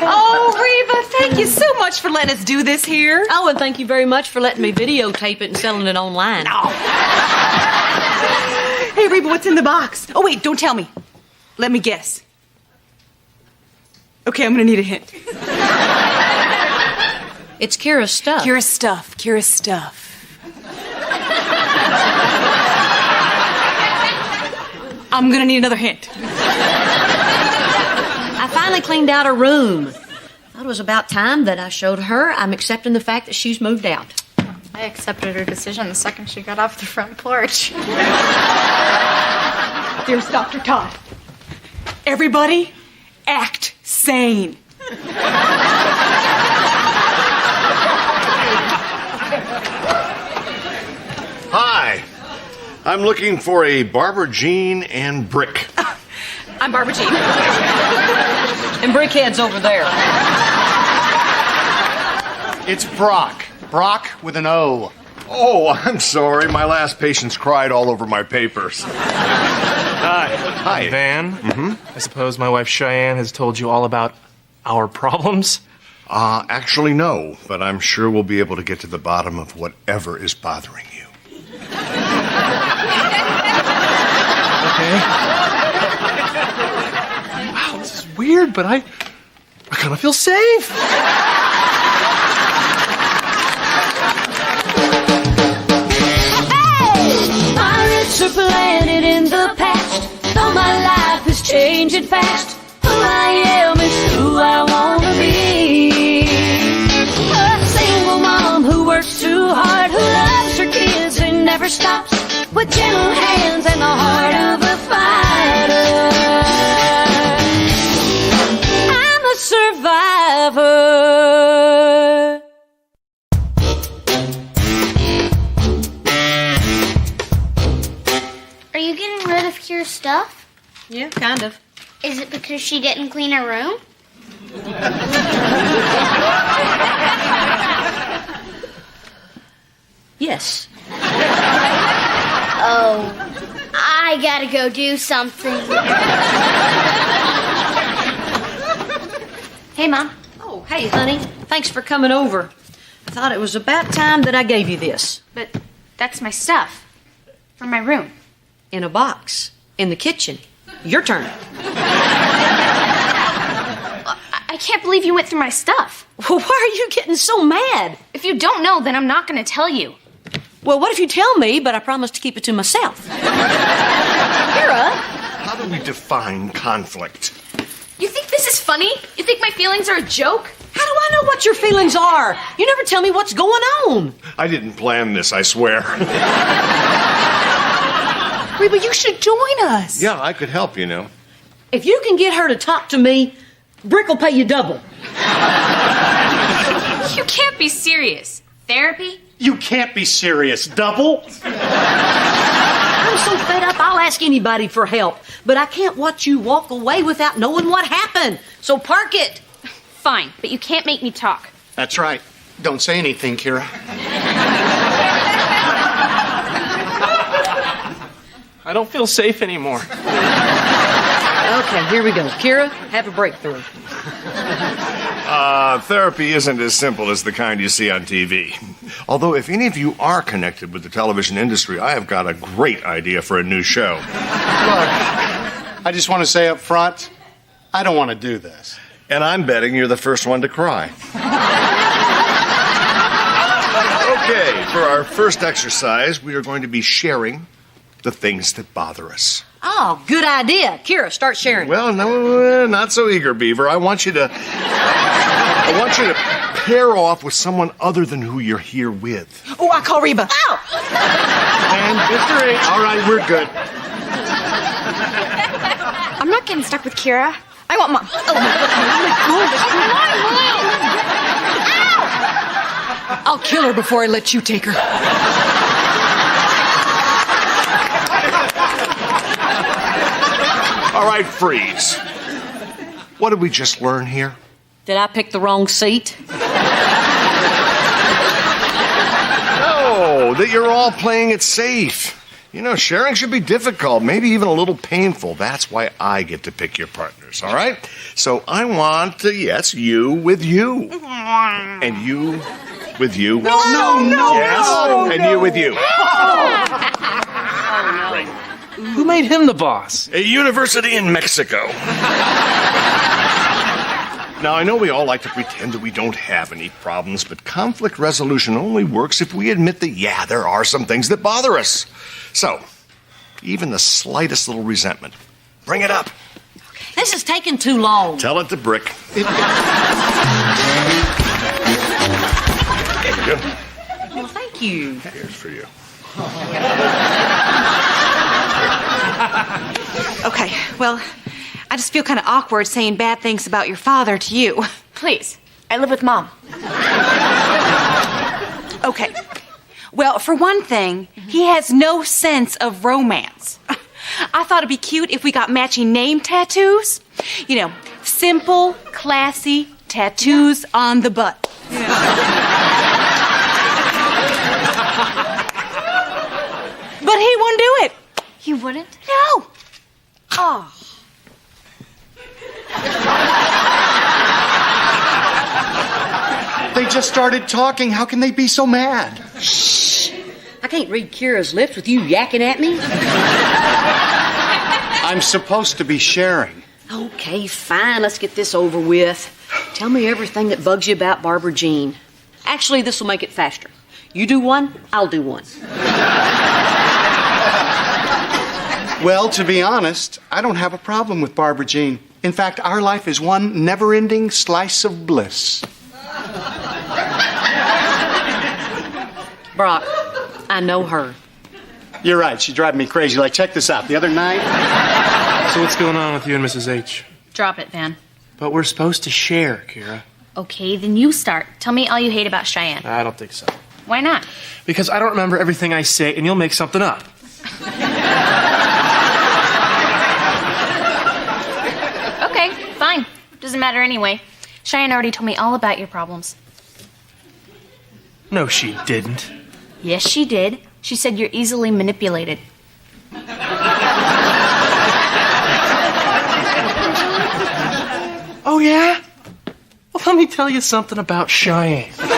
Oh, Reba, thank you so much for letting us do this here. Oh, and thank you very much for letting me videotape it and selling it online. Hey, Reba, what's in the box? Oh, wait, don't tell me. Let me guess. Okay, I'm gonna need a hint. It's Kira's stuff. Kira's stuff. Kira's stuff. I'm gonna need another hint. I finally cleaned out her room. Thought it was about time that I showed her I'm accepting the fact that she's moved out. I accepted her decision the second she got off the front porch. There's Dr. Todd. Everybody, act sane. Hi. I'm looking for a Barbara Jean and Brick. I'm Barbara Jean. And Brickhead's over there. It's Brock. Brock with an O. Oh, I'm sorry. My last patient's cried all over my papers. Hi. Hi. Van? I suppose my wife Cheyenne has told you all about our problems? Actually, no. But I'm sure we'll be able to get to the bottom of whatever is bothering you. Okay. Wow, this is weird, but I kind of feel safe. Pirates are planted in the past, though my life is changing fast. Who I am is who I wanna be. A single mom who works too hard, who loves her kids and never stops, with gentle hands and the heart of a fighter. I'm a survivor. Are you getting rid of Kira's stuff? Yeah, kind of. Is it because she didn't clean her room? Yes. Oh, I gotta go do something. Hey, Mom. Oh, hey, honey. Thanks for coming over. I thought it was about time that I gave you this. But that's my stuff. From my room. In a box. In the kitchen. Your turn. I can't believe you went through my stuff. Well, why are you getting so mad? If you don't know, then I'm not gonna tell you. Well, what if you tell me, but I promise to keep it to myself? Kira, How do we define conflict? you think this is funny? You think my feelings are a joke? How do I know what your feelings are? You never tell me what's going on. I didn't plan this, I swear. Reba, you should join us. Yeah, I could help, you know. If you can get her to talk to me, Brick will pay you double. You can't be serious. Therapy? You can't be serious. Double? I'm so fed up, I'll ask anybody for help. But I can't watch you walk away without knowing what happened. So park it. Fine, but you can't make me talk. That's right. Don't say anything, Kira. I don't feel safe anymore. Okay, here we go. Kira, have a breakthrough. Therapy isn't as simple as the kind you see on TV. Although, if any of you are connected with the television industry, I have got a great idea for a new show. Look, I just want to say up front, I don't want to do this. And I'm betting you're the first one to cry. Okay, for our first exercise, we are going to be sharing the things that bother us. Oh, good idea. Kira, start sharing. Well, no, not so eager, Beaver. I want you to pair off with someone other than who you're here with. Oh, I call Reba. Ow! And victory. All right, we're good. I'm not getting stuck with Kira. I want Mom. I'll kill her before I let you take her. All right, freeze. What did we just learn here? Did I pick the wrong seat? Oh, that you're all playing it safe. You know, sharing should be difficult, maybe even a little painful. That's why I get to pick your partners, all right? So I want, yes, you with you. And you with you. No. Yes, and you with you. Great. Who made him the boss? A university in Mexico. Now, I know we all like to pretend that we don't have any problems, but conflict resolution only works if we admit that, yeah, there are some things that bother us. So, even the slightest little resentment, bring it up. This is taking too long. Tell it to Brick. There you go. Well, thank you. Here's for you. Okay, well, I just feel kind of awkward saying bad things about your father to you. Please, I live with Mom. Okay. Well, for one thing, he has no sense of romance. I thought it'd be cute if we got matching name tattoos. You know, simple, classy tattoos on the butt. But he wouldn't do it. He wouldn't? No. Oh. They just started talking. How can they be so mad? Shh. I can't read Kira's lips with you yakking at me. I'm supposed to be sharing. Okay, fine. Let's get this over with. Tell me everything that bugs you about Barbara Jean. Actually, this will make it faster. You do one, I'll do one. Well, to be honest, I don't have a problem with Barbara Jean. In fact, our life is one never-ending slice of bliss. Brock, I know her. You're right. She's driving me crazy. Like, check this out. The other night... So what's going on with you and Mrs. H? Drop it, Van. But we're supposed to share, Kira. Okay, then you start. Tell me all you hate about Cheyenne. I don't think so. Why not? Because I don't remember everything I say, and you'll make something up. Okay, fine. Doesn't matter anyway. Cheyenne already told me all about your problems. No, she didn't. Yes, she did. She said you're easily manipulated. Oh, yeah? Well, let me tell you something about Cheyenne. Look,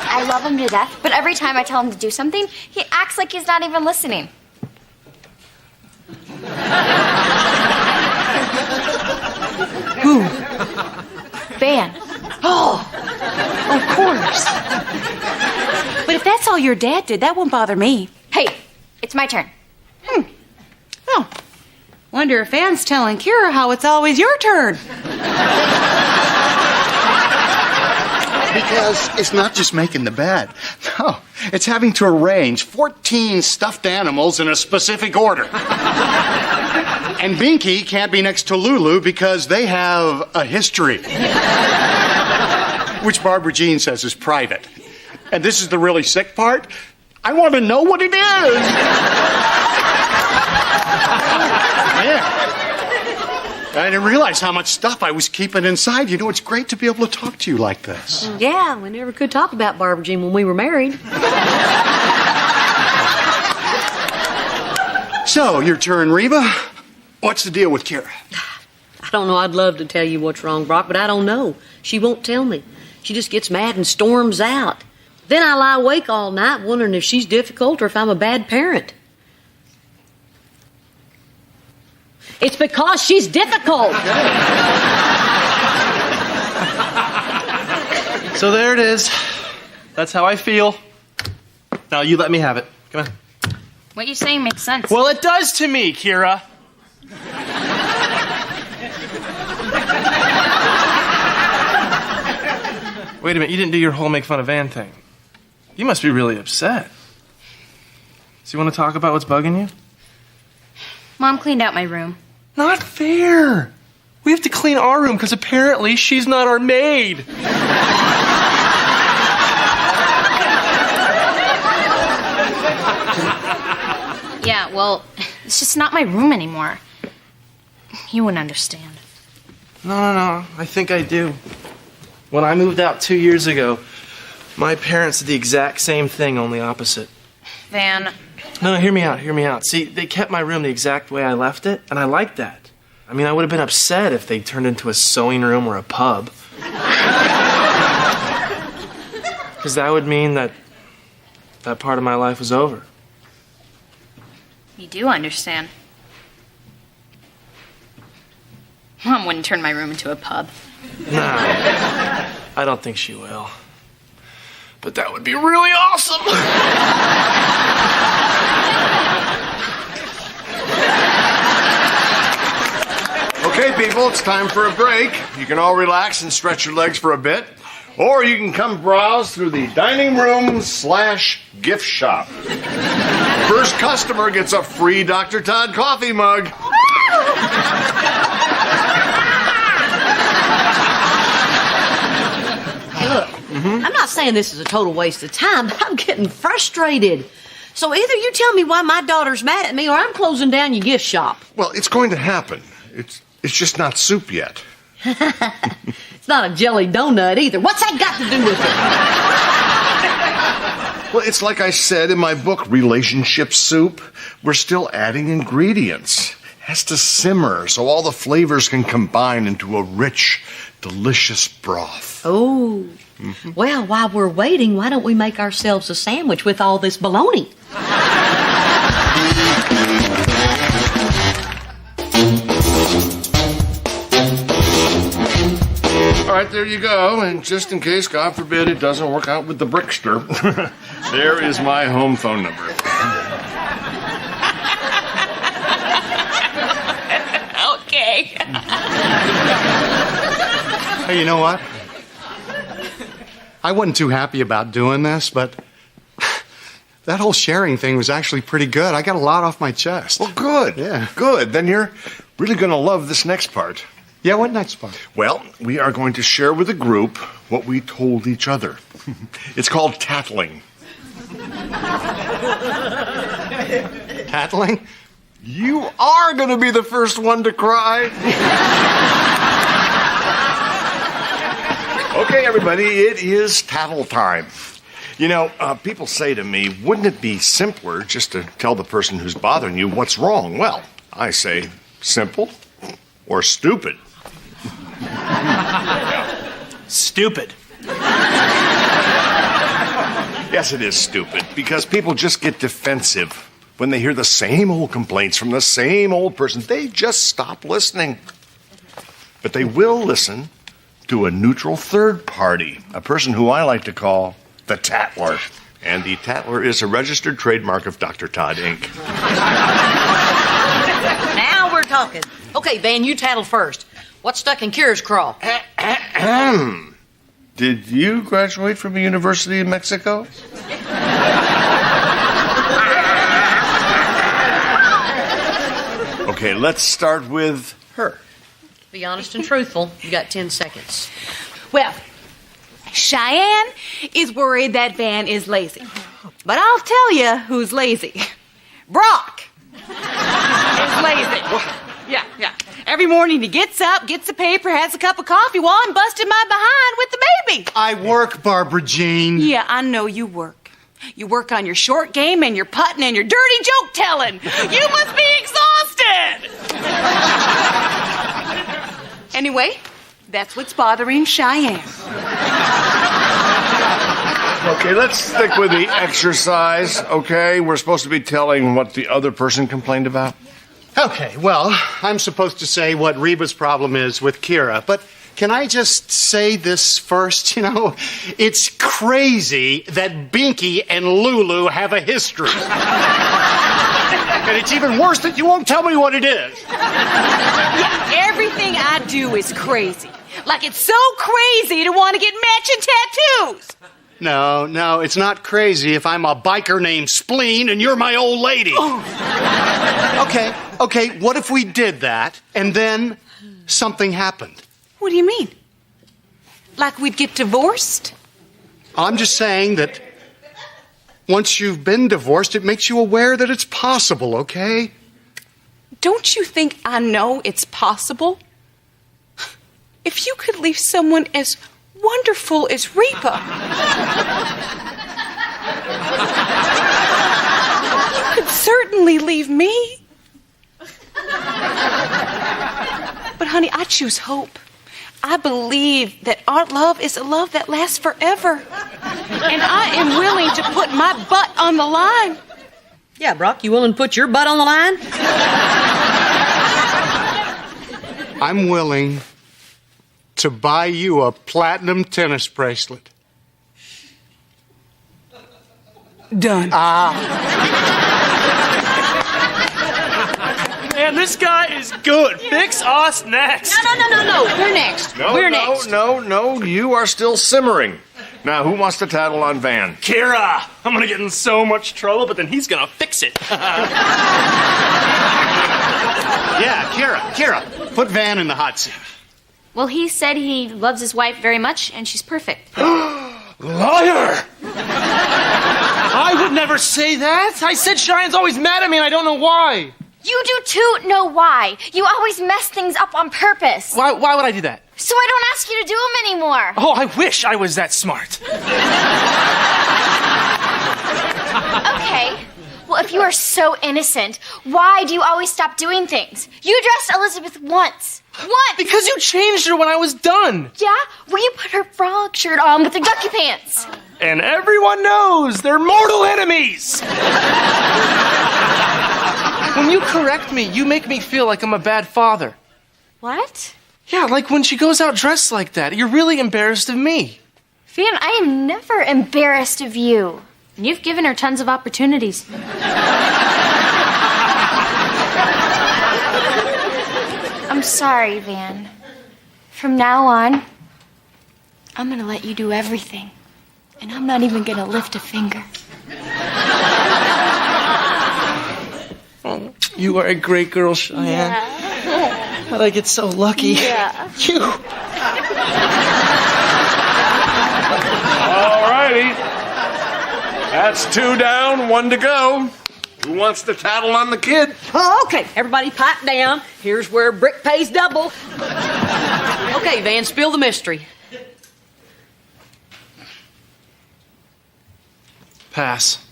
I love him to death, but every time I tell him to do something, he acts like he's not even listening. Who? Van. Oh, of course. But if that's all your dad did, that won't bother me. Hey, it's my turn. Oh, wonder if Anne's telling Kira how it's always your turn. Because it's not just making the bed. No, it's having to arrange 14 stuffed animals in a specific order. And Binky can't be next to Lulu because they have a history. Which Barbara Jean says is private. And this is the really sick part. I want to know what it is. Yeah. I didn't realize how much stuff I was keeping inside. You know, it's great to be able to talk to you like this. Yeah, we never could talk about Barbara Jean when we were married. So, your turn, Reba. What's the deal with Kira? I don't know. I'd love to tell you what's wrong, Brock, but I don't know. She won't tell me. She just gets mad and storms out. Then I lie awake all night wondering if she's difficult or if I'm a bad parent. It's because she's difficult. So there it is. That's how I feel. Now you let me have it. Come on. What you're saying makes sense. Well, it does to me, Kira. Wait a minute, you didn't do your whole make fun of Van thing. You must be really upset. So you want to talk about what's bugging you? Mom cleaned out my room. Not fair. We have to clean our room because apparently she's not our maid. Yeah, well, it's just not my room anymore. You wouldn't understand. No. I think I do. When I moved out 2 years ago, my parents did the exact same thing, only opposite. Van. No, hear me out. See, they kept my room the exact way I left it, and I liked that. I mean, I would have been upset if they turned into a sewing room or a pub. Because that would mean that part of my life was over. You do understand. Mom wouldn't turn my room into a pub. No, I don't think she will. But that would be really awesome. Okay, people, it's time for a break. You can all relax and stretch your legs for a bit. Or you can come browse through the dining room/gift shop. First customer gets a free Dr. Todd coffee mug. Hey, look, I'm not saying this is a total waste of time, but I'm getting frustrated. So either you tell me why my daughter's mad at me or I'm closing down your gift shop. Well, it's going to happen. It's just not soup yet. It's not a jelly donut either. What's that got to do with it? Well, it's like I said in my book, Relationship Soup. We're still adding ingredients. It has to simmer so all the flavors can combine into a rich, delicious broth. Oh. Well, while we're waiting, why don't we make ourselves a sandwich with all this bologna? All right, there you go. And just in case, God forbid, it doesn't work out with the brickster, there is my home phone number. Okay. Hey, you know what? I wasn't too happy about doing this, but that whole sharing thing was actually pretty good. I got a lot off my chest. Well, good. Yeah. Good. Then you're really going to love this next part. Yeah, what next part? Well, we are going to share with the group what we told each other. It's called tattling. Tattling? You are going to be the first one to cry. Okay, everybody, it is tattle time. You know, people say to me, wouldn't it be simpler just to tell the person who's bothering you what's wrong? Well, I say simple or stupid. Stupid. Yes, it is stupid, because people just get defensive when they hear the same old complaints from the same old person. They just stop listening. But they will listen to a neutral third party, a person who I like to call the Tattler. And the Tattler is a registered trademark of Dr. Todd, Inc. Now we're talking. Okay, Van, you tattle first. What's stuck in Kira's craw? Did you graduate from a university in Mexico? Okay, let's start with her. Be honest and truthful. You got 10 seconds. Well, Cheyenne is worried that Van is lazy. But I'll tell you who's lazy. Brock is lazy. Yeah. Every morning he gets up, gets a paper, has a cup of coffee while I'm busting my behind with the baby. I work, Barbara Jean. Yeah, I know you work. You work on your short game and your putting and your dirty joke telling. You must be exhausted. Anyway, that's what's bothering Cheyenne. Okay, let's stick with the exercise, okay? We're supposed to be telling what the other person complained about. Okay, well, I'm supposed to say what Reba's problem is with Kira, but can I just say this first? You know, it's crazy that Binky and Lulu have a history. And it's even worse that you won't tell me what it is. Yeah, everything I do is crazy. Like it's so crazy to want to get matching tattoos. No, it's not crazy if I'm a biker named Spleen and you're my old lady. Okay, what if we did that and then something happened? What do you mean? Like we'd get divorced? I'm just saying that once you've been divorced, it makes you aware that it's possible, okay? Don't you think I know it's possible? If you could leave someone as wonderful as Reba, you could certainly leave me. But honey, I choose hope. I believe that our love is a love that lasts forever. And I am willing to put my butt on the line. Yeah, Brock, you willing to put your butt on the line? I'm willing to buy you a platinum tennis bracelet. Done. Man, this guy is good. Fix us next. No. We're next. We're next. No, you are still simmering. Now, who wants to tattle on Van? Kira, I'm gonna get in so much trouble, but then he's gonna fix it. Yeah, Kira, put Van in the hot seat. Well, he said he loves his wife very much, and she's perfect. Liar! I would never say that. I said Cheyenne's always mad at me, and I don't know why. You do too know why. You always mess things up on purpose. Why would I do that? So I don't ask you to do them anymore. Oh, I wish I was that smart. Okay. Well, if you are so innocent, why do you always stop doing things? You dressed Elizabeth once. Once! Because you changed her when I was done. Yeah? Well, you put her frog shirt on with the ducky pants. And everyone knows they're mortal enemies. When you correct me, you make me feel like I'm a bad father. What? Yeah, like when she goes out dressed like that, you're really embarrassed of me. Van, I am never embarrassed of you. And you've given her tons of opportunities. I'm sorry, Van. From now on, I'm gonna let you do everything. And I'm not even gonna lift a finger. You are a great girl, Cheyenne. Yeah. But I get so lucky. Yeah. You. All righty. That's 2 down, 1 to go. Who wants to tattle on the kid? Oh, okay, everybody pipe down. Here's where brick pays double. Okay, Van, spill the mystery. Pass.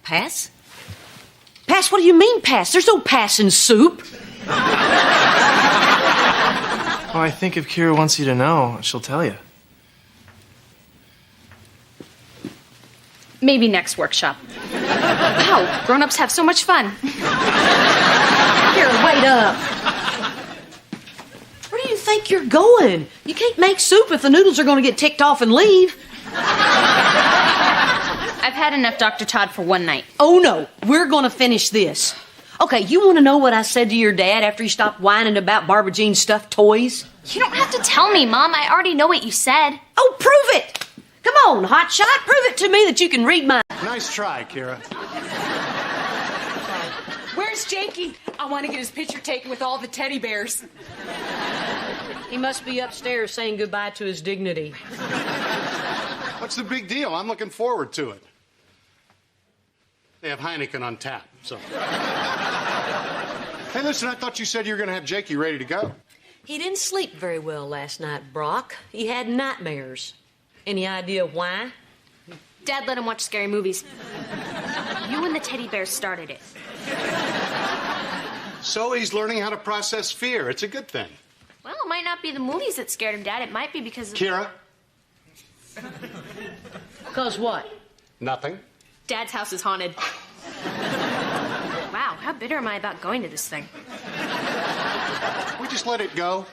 Pass? Pass? What do you mean pass? There's no pass in soup. Well, I think if Kira wants you to know, she'll tell you. Maybe next workshop. Wow, grown-ups have so much fun. Here, wait up. Where do you think you're going? You can't make soup if the noodles are going to get ticked off and leave. I've had enough Dr. Todd for one night. Oh, no. We're going to finish this. Okay, you want to know what I said to your dad after he stopped whining about Barbara Jean's stuffed toys? You don't have to tell me, Mom. I already know what you said. Oh, prove it! Come on, hotshot. Prove it to me that you can read my... Nice try, Kira. Where's Jakey? I want to get his picture taken with all the teddy bears. He must be upstairs saying goodbye to his dignity. What's the big deal? I'm looking forward to it. They have Heineken on tap, so. Hey, listen, I thought you said you were going to have Jakey ready to go. He didn't sleep very well last night, Brock. He had nightmares. Any idea why? Dad let him watch scary movies. You and the teddy bears started it. So he's learning how to process fear. It's a good thing. Well, it might not be the movies that scared him, Dad. It might be because of... Kira? Because what? Nothing. Dad's house is haunted. Wow, how bitter am I about going to this thing? We just let it go.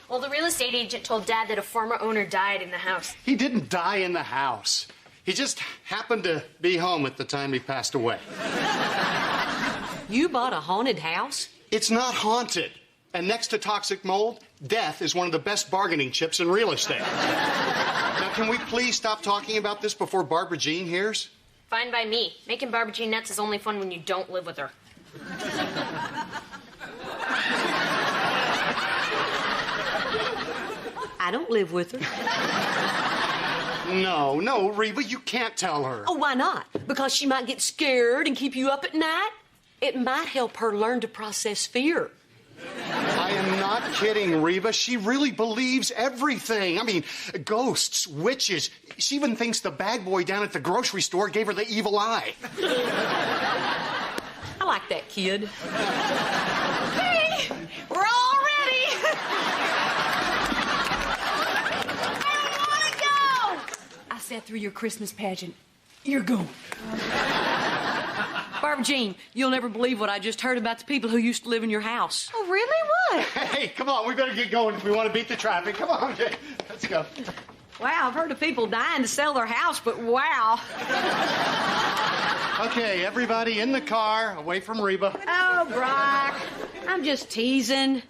Well, the real estate agent told Dad that a former owner died in the house. He didn't die in the house. He just happened to be home at the time he passed away. You bought a haunted house? It's not haunted. And next to toxic mold, death is one of the best bargaining chips in real estate. Now, can we please stop talking about this before Barbara Jean hears? Fine by me. Making Barbara Jean nuts is only fun when you don't live with her. I don't live with her. No, Reba, you can't tell her. Oh, why not? Because she might get scared and keep you up at night? It might help her learn to process fear. I am not kidding, Reba. She really believes everything. I mean, ghosts, witches. She even thinks the bag boy down at the grocery store gave her the evil eye. I like that kid. Hey, we're all ready. I want to go. I sat through your Christmas pageant. You're going. Barbara Jean, you'll never believe what I just heard about the people who used to live in your house. Oh, really? What? Hey, come on. We better get going if we want to beat the traffic. Come on, Jay. Let's go. Wow, I've heard of people dying to sell their house, but wow. Okay, everybody in the car, away from Reba. Oh, Brock, I'm just teasing.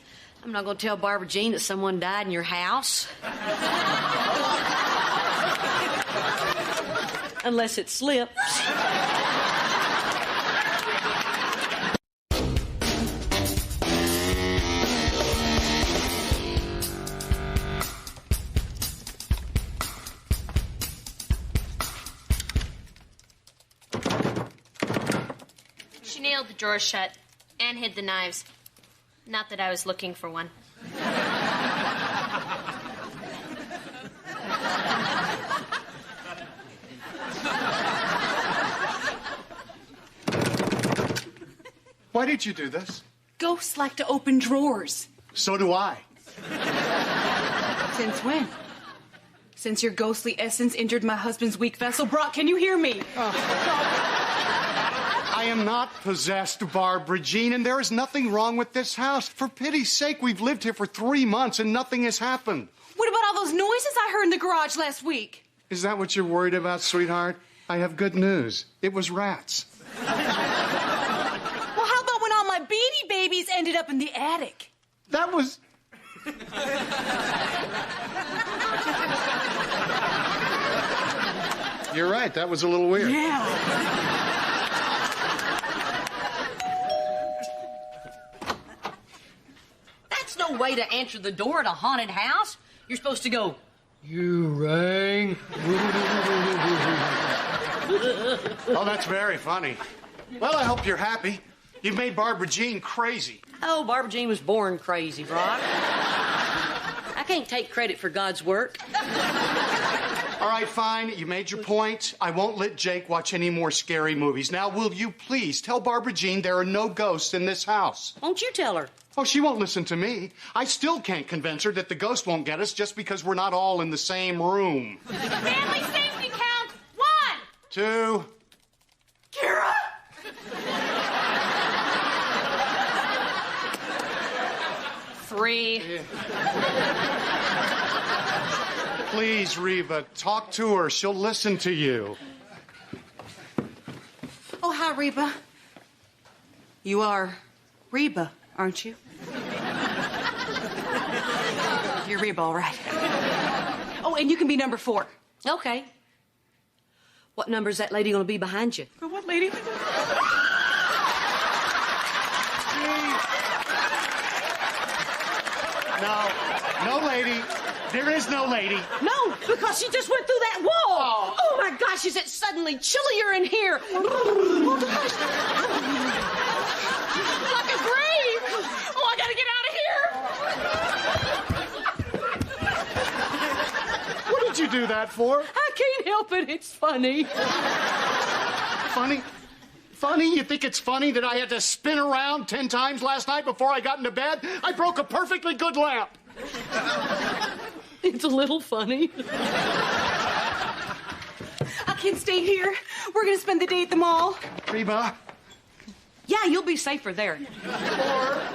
I'm not going to tell Barbara Jean that someone died in your house. Unless it slips. She nailed the drawers shut and hid the knives. Not that I was looking for one. Why did you do this? Ghosts like to open drawers. So do I. Since when? Since your ghostly essence entered my husband's weak vessel. Brock, can you hear me? I am not possessed, Barbara Jean, and there is nothing wrong with this house. For pity's sake, we've lived here for 3 months and nothing has happened. What about all those noises I heard in the garage last week? Is that what you're worried about, sweetheart? I have good news. It was rats. Well, how about when all my Beanie Babies ended up in the attic? That was... You're right, that was a little weird. Yeah. That's no way to answer the door at a haunted house. You're supposed to go, "You rang." Oh, that's very funny. Well, I hope you're happy. You've made Barbara Jean crazy. Oh, Barbara Jean was born crazy, Brock. I can't take credit for God's work. All right, fine. You made your point. I won't let Jake watch any more scary movies. Now, will you please tell Barbara Jean there are no ghosts in this house? Won't you tell her? Oh, she won't listen to me. I still can't convince her that the ghost won't get us just because we're not all in the same room. Family safety count. 1. 2. Kira! 3. Please, Reba, talk to her. She'll listen to you. Oh, hi, Reba. You are Reba, aren't you? You're Reba, all right. Oh, and you can be number 4. Okay. What number is that lady going to be behind you? What lady? No, lady. There is no lady. No, because she just went through that wall. Oh my gosh, is it suddenly chillier in here? Oh gosh. Like a grave! Oh, I gotta get out of here! What did you do that for? I can't help it. It's funny. Funny? Funny? You think it's funny that I had to spin around 10 times last night before I got into bed? I broke a perfectly good lamp. It's a little funny. I can't stay here. We're gonna spend the day at the mall. Reba? Yeah, you'll be safer there.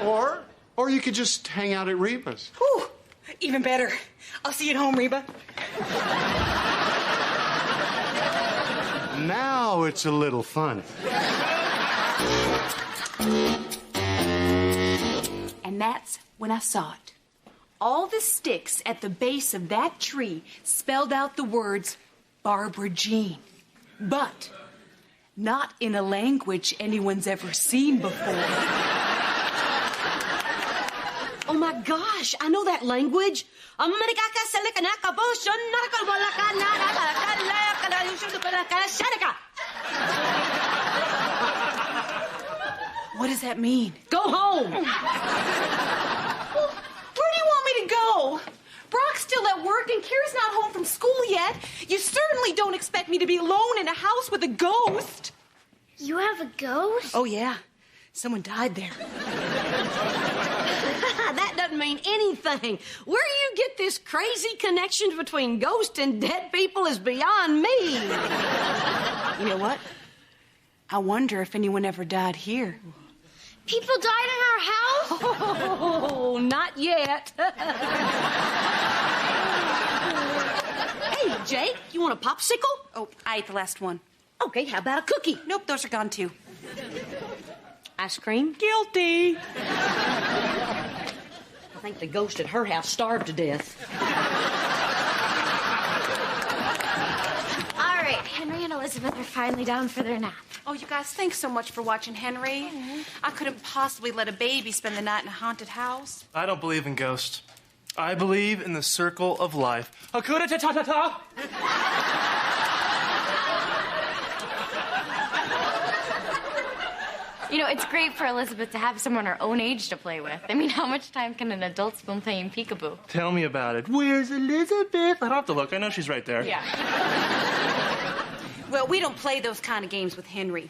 Or you could just hang out at Reba's. Whew, even better. I'll see you at home, Reba. Now it's a little fun. And that's when I saw it. all the sticks at the base of that tree spelled out the words Barbara Jean, but not in a language anyone's ever seen before. Oh my gosh, I know that language. What does that mean? Go home. Well, where do you want me to go? Brock's still at work and Kira's not home from school yet. You certainly don't expect me to be alone in a house with a ghost. You have a ghost? Oh, yeah. Someone died there. That doesn't mean anything. Where you get this crazy connection between ghosts and dead people is beyond me. You know what? I wonder if anyone ever died here. People died in our house? Oh, not yet. Hey, Jake, you want a popsicle? Oh, I ate the last one. Okay, how about a cookie? Nope, those are gone too. Ice cream? Guilty. I think the ghost at her house starved to death. All right, Henry and Elizabeth are finally down for their nap. Oh, you guys, thanks so much for watching Henry. I couldn't possibly let a baby spend the night in a haunted house. I don't believe in ghosts. I believe in the circle of life. Hakuna ta-ta-ta-ta! You know, it's great for Elizabeth to have someone her own age to play with. I mean, how much time can an adult spend playing peekaboo? Tell me about it. Where's Elizabeth? I don't have to look. I know she's right there. Yeah. Well, we don't play those kind of games with Henry.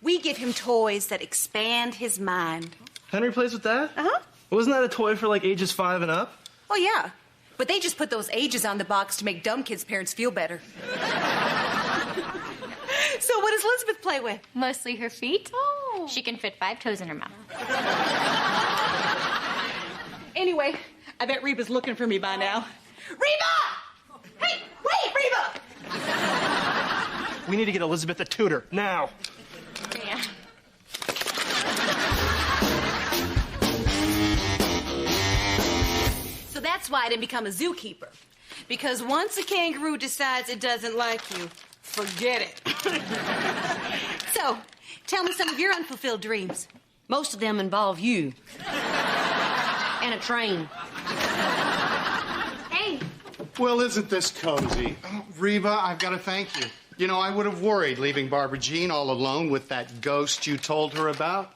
We give him toys that expand his mind. Henry plays with that? Uh-huh. Wasn't that a toy for like ages 5 and up? Oh, yeah. But they just put those ages on the box to make dumb kids' parents feel better. So what does Elizabeth play with? Mostly her feet. Oh. She can fit 5 toes in her mouth. Anyway, I bet Reba's looking for me by now. Reba! Hey, wait, Reba! We need to get Elizabeth a tutor, now. Yeah. So that's why I didn't become a zookeeper. Because once a kangaroo decides it doesn't like you, forget it. So, tell me some of your unfulfilled dreams. Most of them involve you. And a train. Hey. Well, isn't this cozy? Oh, Reba, I've got to thank you. You know, I would have worried leaving Barbara Jean all alone with that ghost you told her about.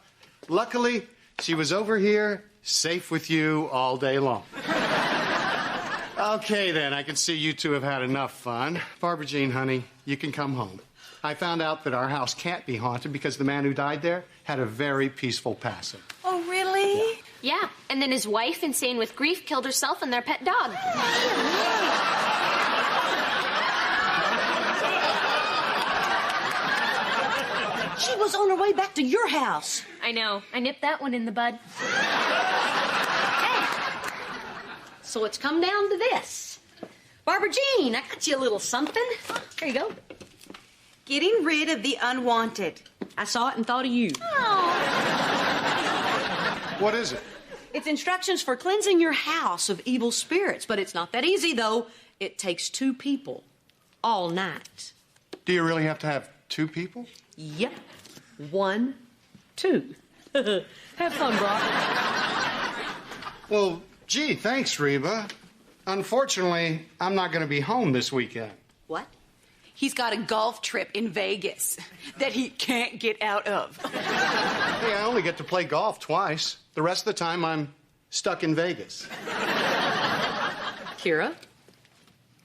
Luckily, she was over here, safe with you all day long. Okay, then, I can see you two have had enough fun. Barbara Jean, honey, you can come home. I found out that our house can't be haunted because the man who died there had a very peaceful passing. Oh, really? Yeah, and then his wife, insane with grief, killed herself and their pet dog. She was on her way back to your house. I know. I nipped that one in the bud. So it's come down to this. Barbara Jean, I got you a little something. Here you go. Getting rid of the unwanted. I saw it and thought of you. What is it? It's instructions for cleansing your house of evil spirits, but it's not that easy, though. It takes 2 people all night. Do you really have to have 2 people? Yep. 1, 2. Have fun, Brock. Well, gee, thanks, Reba. Unfortunately, I'm not going to be home this weekend. What? He's got a golf trip in Vegas that he can't get out of. Hey, I only get to play golf twice. The rest of the time, I'm stuck in Vegas. Kira?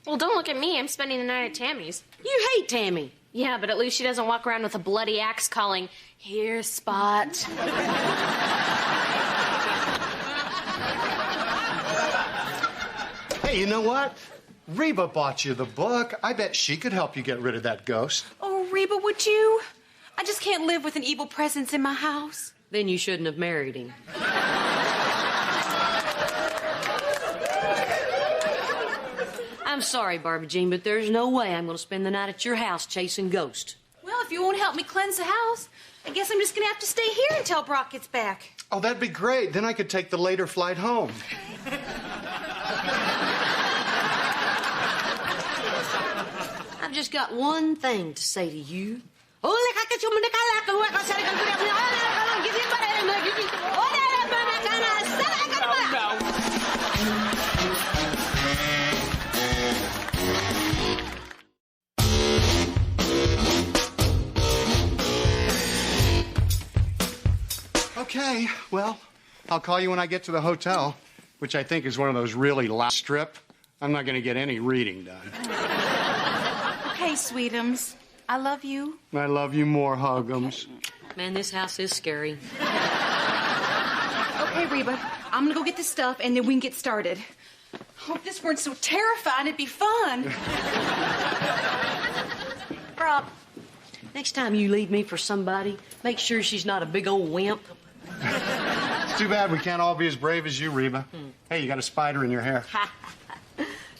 Well, don't look at me. I'm spending the night at Tammy's. You hate Tammy. Yeah, but at least she doesn't walk around with a bloody axe calling, "Here, Spot." Hey, you know what? Reba bought you the book. I bet she could help you get rid of that ghost. Oh, Reba, would you? I just can't live with an evil presence in my house. Then you shouldn't have married him. I'm sorry, Barbara Jean, but there's no way I'm going to spend the night at your house chasing ghosts. Well, if you won't help me cleanse the house, I guess I'm just going to have to stay here until Brock gets back. Oh, that'd be great. Then I could take the later flight home. I've just got one thing to say to you. Okay, well, I'll call you when I get to the hotel, which I think is one of those really loud strip. I'm not going to get any reading done. Okay, sweetums. I love you. I love you more, Huggums. Man, this house is scary. Okay, Reba, I'm gonna go get the stuff and then we can get started. Oh, if this weren't so terrifying, it'd be fun. Rob, next time you leave me for somebody, make sure she's not a big old wimp. It's too bad we can't all be as brave as you, Reba. Hey, you got a spider in your hair.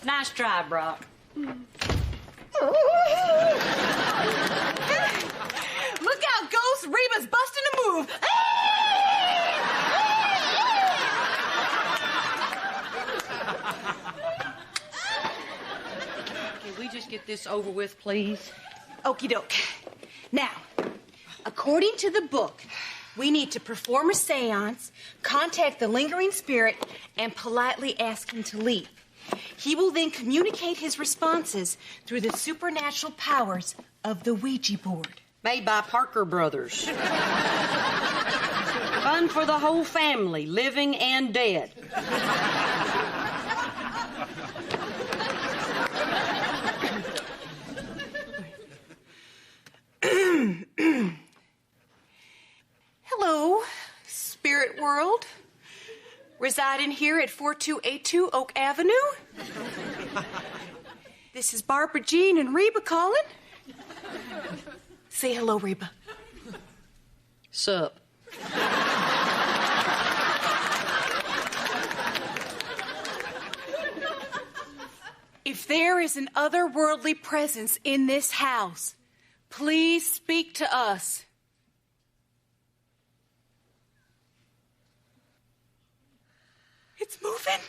Nice try, Brock. Look out, Ghost! Reba's busting a move. Can we just get this over with, please? Okie doke. Now, according to the book, we need to perform a seance, contact the lingering spirit, and politely ask him to leave. He will then communicate his responses through the supernatural powers of the Ouija board. Made by Parker Brothers. Fun for the whole family, living and dead. Hello, spirit world. Residing here at 4282 Oak Avenue. This is Barbara Jean and Reba calling. Say hello, Reba. Sup? If there is an otherworldly presence in this house, please speak to us. It's moving.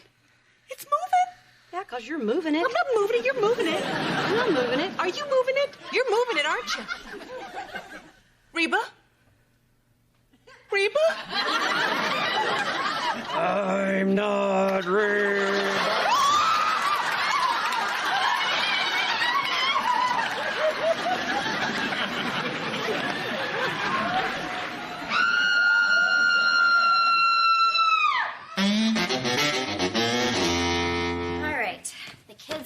It's moving. Yeah, 'cause you're moving it. I'm not moving it. You're moving it. I'm not moving it. Are you moving it? You're moving it, aren't you? Reba? Reba? I'm not Reba.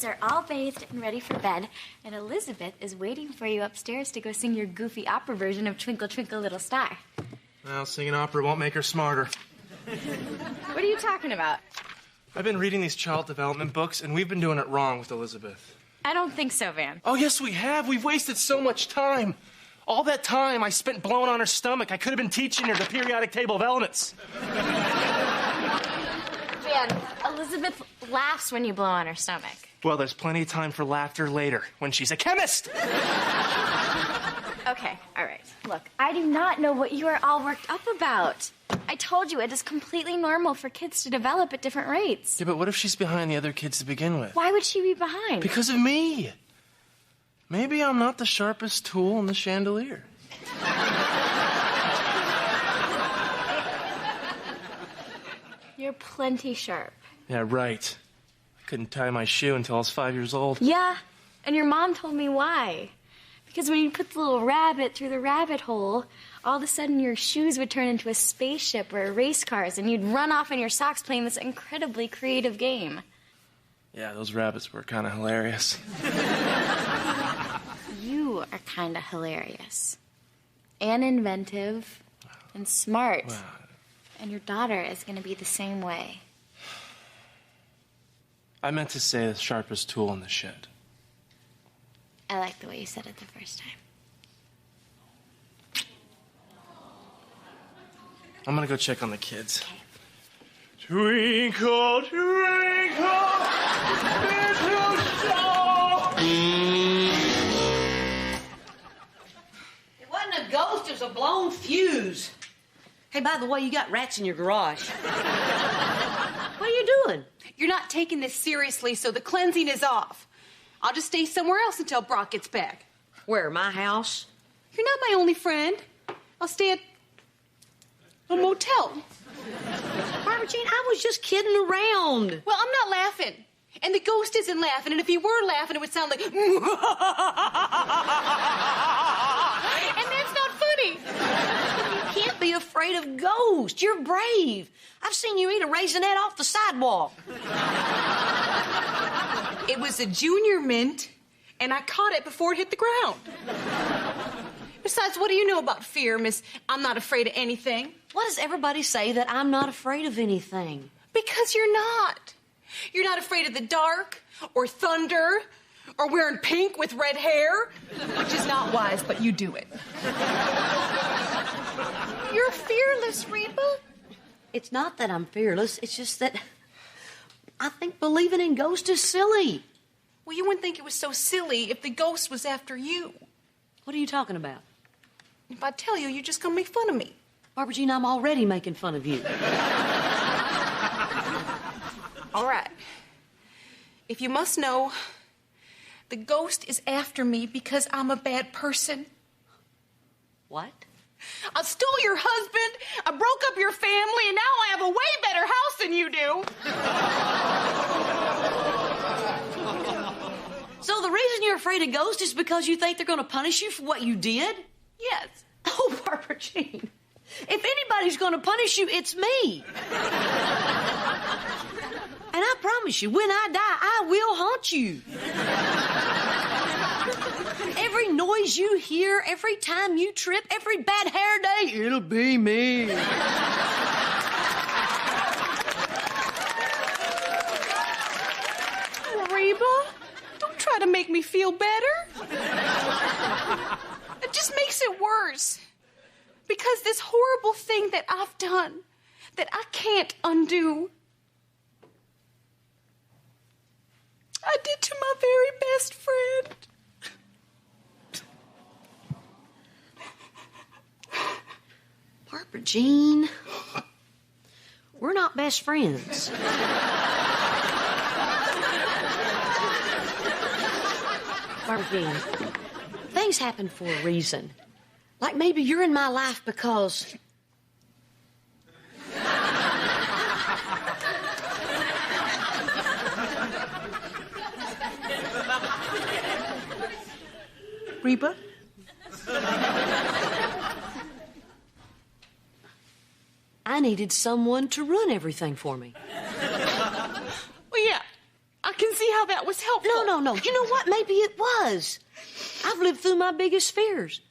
Are all bathed and ready for bed, and Elizabeth is waiting for you upstairs to go sing your goofy opera version of Twinkle, Twinkle, Little Star. Well, singing opera won't make her smarter. What are you talking about? I've been reading these child development books, and we've been doing it wrong with Elizabeth. I don't think so, Van. Oh, yes, we have. We've wasted so much time. All that time I spent blowing on her stomach, I could have been teaching her the periodic table of elements. Van, Elizabeth laughs when you blow on her stomach. Well, there's plenty of time for laughter later, when she's a chemist. Okay, all right. Look, I do not know what you are all worked up about. I told you it is completely normal for kids to develop at different rates. Yeah, but what if she's behind the other kids to begin with? Why would she be behind? Because of me. Maybe I'm not the sharpest tool in the chandelier. You're plenty sharp. Yeah, right. I couldn't tie my shoe until I was 5 years old. Yeah, and your mom told me why. Because when you put the little rabbit through the rabbit hole, all of a sudden your shoes would turn into a spaceship or race cars, and you'd run off in your socks playing this incredibly creative game. Yeah, those rabbits were kind of hilarious. You are kind of hilarious. And inventive. And smart. Wow. And your daughter is going to be the same way. I meant to say the sharpest tool in the shed. I like the way you said it the first time. I'm gonna go check on the kids. Okay. Twinkle, twinkle, little star. It wasn't a ghost, it was a blown fuse. Hey, by the way, you got rats in your garage. What are you you doing? You're not taking this seriously, so the cleansing is off. I'll just stay somewhere else until Brock gets back. Where, my house? You're not my only friend. I'll stay at a motel. Barbara Jean, I was just kidding around. Well, I'm not laughing. And the ghost isn't laughing. And if he were laughing, it would sound like... and that's not funny. You can't be afraid of ghosts. You're brave. I've seen you eat a raisinette off the sidewalk. It was a junior mint, and I caught it before it hit the ground. Besides, what do you know about fear, Miss I'm not afraid of anything? Why does everybody say that I'm not afraid of anything? Because you're not. You're not afraid of the dark, or thunder, or wearing pink with red hair, which is not wise, but you do it. You're fearless, Reba. It's not that I'm fearless. It's just that I think believing in ghosts is silly. Well, you wouldn't think it was so silly if the ghost was after you. What are you talking about? If I tell you, you're just going to make fun of me. Barbara Jean, I'm already making fun of you. All right. If you must know, the ghost is after me because I'm a bad person. What? I stole your husband, I broke up your family, and now I have a way better house than you do. So the reason you're afraid of ghosts is because you think they're going to punish you for what you did? Yes. Oh, Barbara Jean. If anybody's going to punish you, it's me. And I promise you, when I die, I will haunt you. Every noise you hear, every time you trip, every bad hair day, it'll be me. Reba, don't try to make me feel better. It just makes it worse. Because this horrible thing that I've done, that I can't undo, I did to my very best friend. Barbara Jean, we're not best friends. Barbara Jean, things happen for a reason. Like maybe you're in my life because... Reba? I needed someone to run everything for me. Well, yeah, I can see how that was helpful. No. You know what? Maybe it was. I've lived through my biggest fears.